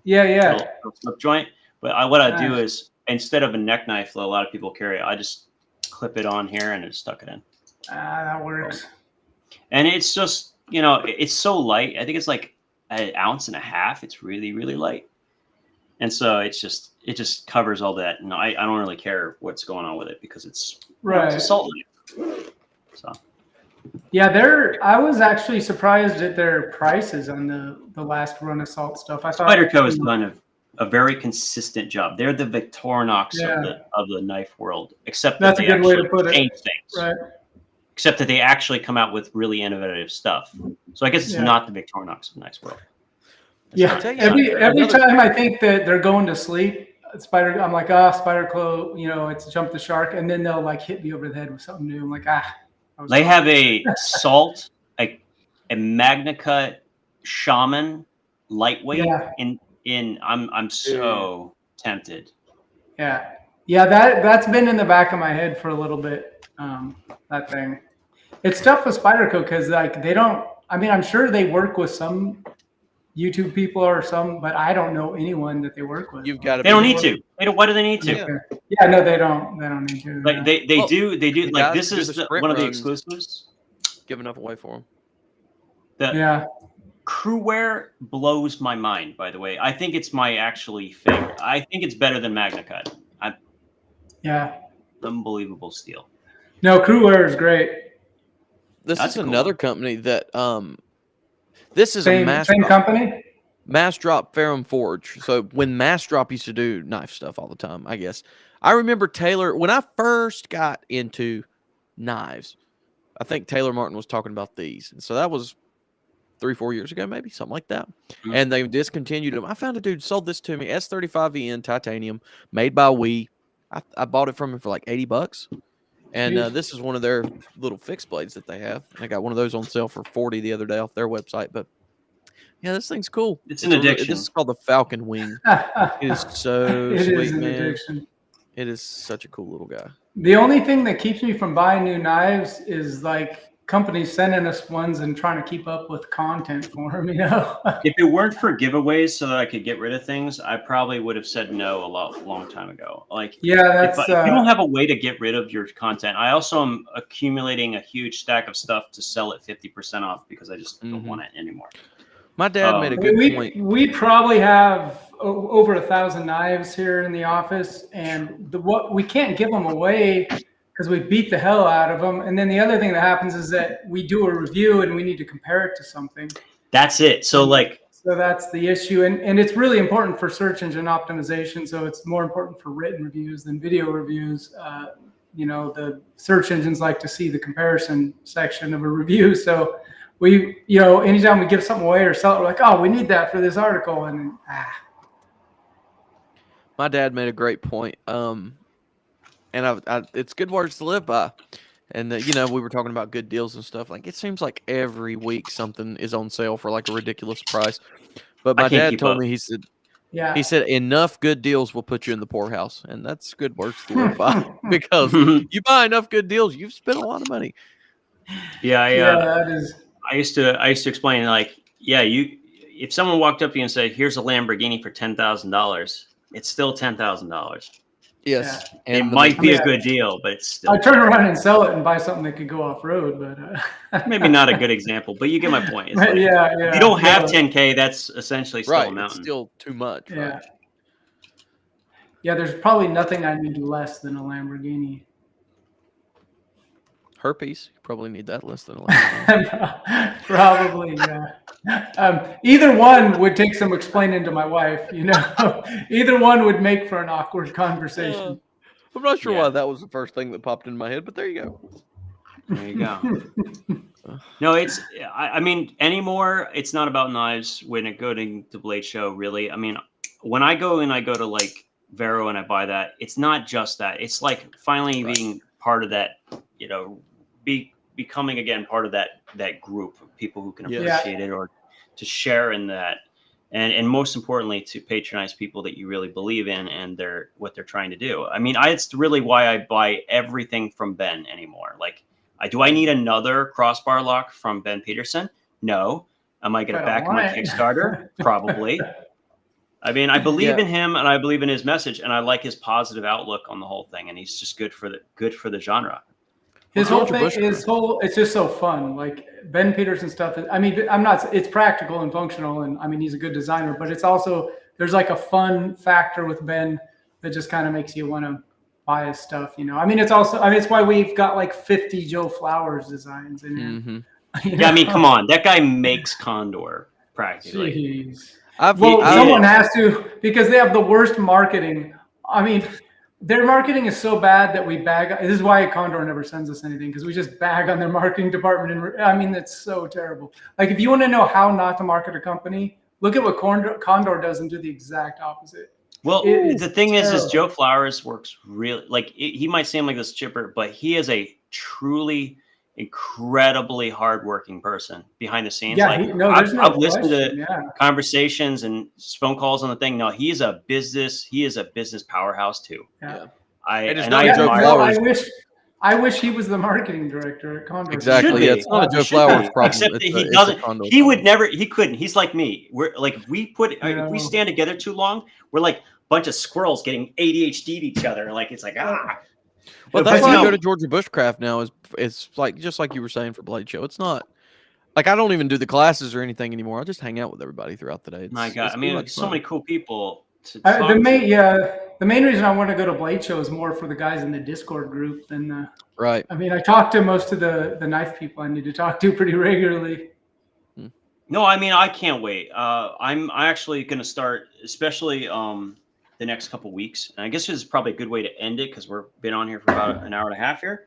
Yeah. Little slip joint. But what I do is, instead of a neck knife that a lot of people carry, I just clip it on here and just stuck it in. That works. And it's just, it's so light. I think it's like an ounce and a half. It's really, really light. And so it just covers all that. And I don't really care what's going on with it because it's it's a salt knife. So. Yeah, I was actually surprised at their prices on the last run of salt stuff. I thought Spyderco has done a very consistent job. They're the Victorinox of the knife world, except that that's a good way to put it. Change things. Right. Except that they actually come out with really innovative stuff. So I guess it's not the Victorinox of the knife world. Every time I think that they're going to sleep, I'm like, Spyderco, it's jump the shark, and then they'll like hit me over the head with something new. I'm like, They have a salt, a MagnaCut Shaman lightweight I'm so tempted. Yeah. That's been in the back of my head for a little bit. That thing, it's tough with Spyderco because like they don't. I mean, I'm sure they work with some YouTube people or some, but I don't know anyone that they work with. You've got to. They don't need to. Why do they need to? Yeah, no, they don't. They don't need to. Like they do. Like this is one of the exclusives. Give enough away for them. Crewwear blows my mind. By the way, I think it's my actually favorite. I think it's better than MagnaCut. Unbelievable steel. No, Crewwear is great. This is another company that this is same company. Mass Drop Ferrum Forge. So when Mass Drop used to do knife stuff all the time, I guess. I remember Taylor, when I first got into knives, I think Taylor Martin was talking about these. And so that was 3-4 years ago, maybe something like that. Mm-hmm. And they discontinued them. I found a dude sold this to me, S35VN titanium, made by We. I bought it from him for like $80. And this is one of their little fixed blades that they have. I got one of those on sale for $40 the other day off their website. But yeah, this thing's cool. It's an addiction. This is called the Falcon Wing. It is so sweet, man. Addiction. It is such a cool little guy. The only thing that keeps me from buying new knives is like companies sending us ones and trying to keep up with content for them, If it weren't for giveaways so that I could get rid of things, I probably would have said no a long time ago. Like, if you don't have a way to get rid of your content, I also am accumulating a huge stack of stuff to sell at 50% off because I just don't want it anymore. My dad made a good point. We probably have over 1,000 knives here in the office, and we can't give them away because we beat the hell out of them. And then the other thing that happens is that we do a review and we need to compare it to something. That's it. So that's the issue. And it's really important for search engine optimization. So it's more important for written reviews than video reviews. The search engines like to see the comparison section of a review. So we, anytime we give something away or sell it, we're like, oh, we need that for this article. And My dad made a great point. And it's good words to live by. And, we were talking about good deals and stuff. Like, it seems like every week something is on sale for, like, a ridiculous price. But my dad told me, he said, enough good deals will put you in the poorhouse. And that's good words to live by. Because you buy enough good deals, you've spent a lot of money. Yeah, that is. I used to explain, like, if someone walked up to you and said, here's a Lamborghini for $10,000, it's still $10,000. Yes, it might be a good deal, but it's still. I turn around and sell it and buy something that could go off road, but maybe not a good example. But you get my point. Like, if you don't have 10K, that's essentially still a mountain. It's still too much. Yeah. Right? Yeah, there's probably nothing I need less than a Lamborghini. Herpes, you probably need that less than a Lamborghini. Probably, yeah. Either one would take some explaining to my wife, Either one would make for an awkward conversation. I'm not sure why that was the first thing that popped in my head, but there you go. There you go. No, I mean, anymore, it's not about knives when it go to the Blade Show, really. I mean, when I go to like Vero and I buy that, it's not just that. It's like finally being part of that, you know, becoming again part of that group of people who can appreciate it, or to share in that, and most importantly to patronize people that you really believe in and what they're trying to do. I mean, it's really why I buy everything from Ben anymore. Like, do I need another crossbar lock from Ben Peterson? No. Am I going to back my Kickstarter? Probably. I mean, I believe in him and I believe in his message, and I like his positive outlook on the whole thing, and he's just good for the genre. His whole thing, it's just so fun. Like Ben Peterson stuff. I mean, it's practical and functional, and I mean, he's a good designer, but it's also, there's like a fun factor with Ben that just kind of makes you want to buy his stuff, you know. I mean, it's why we've got like 50 Joe Flowers designs in here. Mm-hmm. Yeah, I mean, come on, that guy makes Condor practically. Jeez. Someone has to, because they have the worst marketing. I mean, their marketing is so bad that we bag. This is why Condor never sends us anything, because we just bag on their marketing department. And I mean, it's so terrible. Like, if you want to know how not to market a company, look at what Condor does and do the exact opposite. Well, the thing is Joe Flowers works really, like, he might seem like this chipper, but he is a truly incredibly hardworking person behind the scenes. Yeah, like, I've listened to conversations and phone calls on the thing. No, he is a business powerhouse too. Yeah. I wish he was the marketing director at Condor. Exactly. Yeah, it's not a Joe Flowers problem. Except that he doesn't. He would never. He couldn't. He's like me. We're like, if we stand together too long, we're like a bunch of squirrels getting ADHD'd each other. Like, it's like Well, that's why I go to Georgia Bushcraft now. It's like, just like you were saying for Blade Show. It's not like I don't even do the classes or anything anymore. I just hang out with everybody throughout the day. My God, I mean, so many cool people. The main reason I want to go to Blade Show is more for the guys in the Discord group than right. I mean, I talk to most of the knife people I need to talk to pretty regularly. No, I mean, I can't wait. I'm actually going to start, especially the next couple weeks. And I guess this is probably a good way to end it, because we've been on here for about an hour and a half here.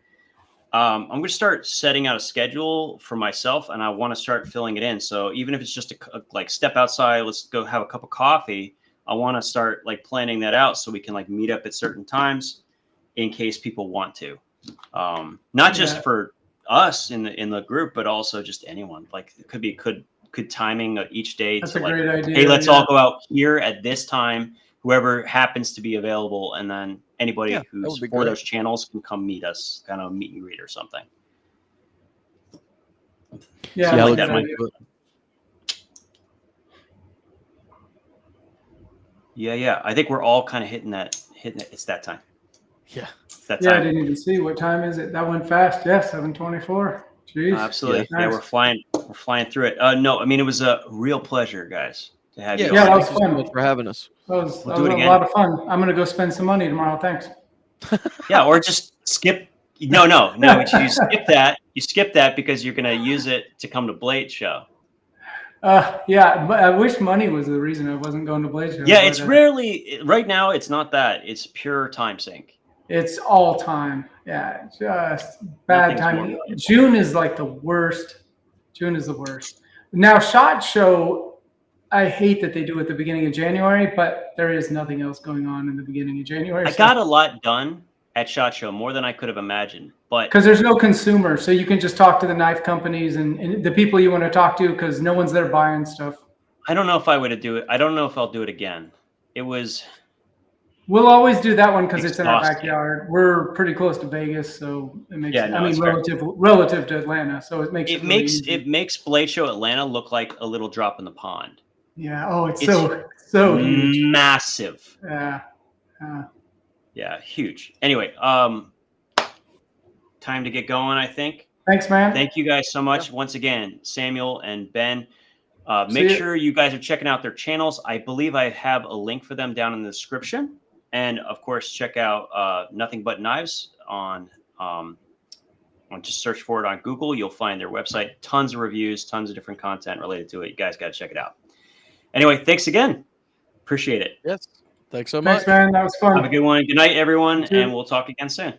I'm going to start setting out a schedule for myself, and I want to start filling it in. So even if it's just like step outside, let's go have a cup of coffee. I want to start like planning that out so we can like meet up at certain times in case people want to. Not just for us in the group, but also just anyone. Like, it could be good timing each day. That's to a like, great idea. Hey, let's all go out here at this time. Whoever happens to be available, and then anybody who's for those channels can come meet us, kind of meet and greet or something. Yeah, like that might do it. Yeah. I think we're all kind of hitting it. It's that time. Yeah. I didn't even see what time is it. That went fast. Yeah, 7:24. Jeez. Absolutely. Yeah, nice. We're flying through it. No, I mean, it was a real pleasure, guys, to have you. Yeah, that was fun. So much for having us. That was a lot of fun. I'm gonna go spend some money tomorrow. Thanks. Yeah, or just skip. No. You skip that. You skip that because you're gonna use it to come to Blade Show. Yeah, but I wish money was the reason I wasn't going to Blade Show. Yeah, it's rarely right now. It's not that. It's pure time sink. It's all time. Yeah, just bad timing. June is like the worst. June is the worst. Now, SHOT Show, I hate that they do it at the beginning of January, but there is nothing else going on in the beginning of January. I got a lot done at SHOT Show, more than I could have imagined. But because there's no consumer, so you can just talk to the knife companies and the people you want to talk to, because no one's there buying stuff. I don't know if I would do it. I don't know if I'll do it again. We'll always do that one because it's in our backyard. We're pretty close to Vegas, so it makes relative to Atlanta, so it makes Blade Show Atlanta look like a little drop in the pond. Yeah. Oh, it's so huge. Massive. Yeah. Yeah, huge. Anyway, time to get going, I think. Thanks, man. Thank you guys so much. Once again, Samuel and Ben. Make sure you guys are checking out their channels. I believe I have a link for them down in the description. And of course, check out Nothing But Knives on just search for it on Google. You'll find their website. Tons of reviews, tons of different content related to it. You guys got to check it out. Anyway, thanks again. Appreciate it. Yes. Thanks so much. Thanks, man. That was fun. Have a good one. Good night, everyone. And we'll talk again soon.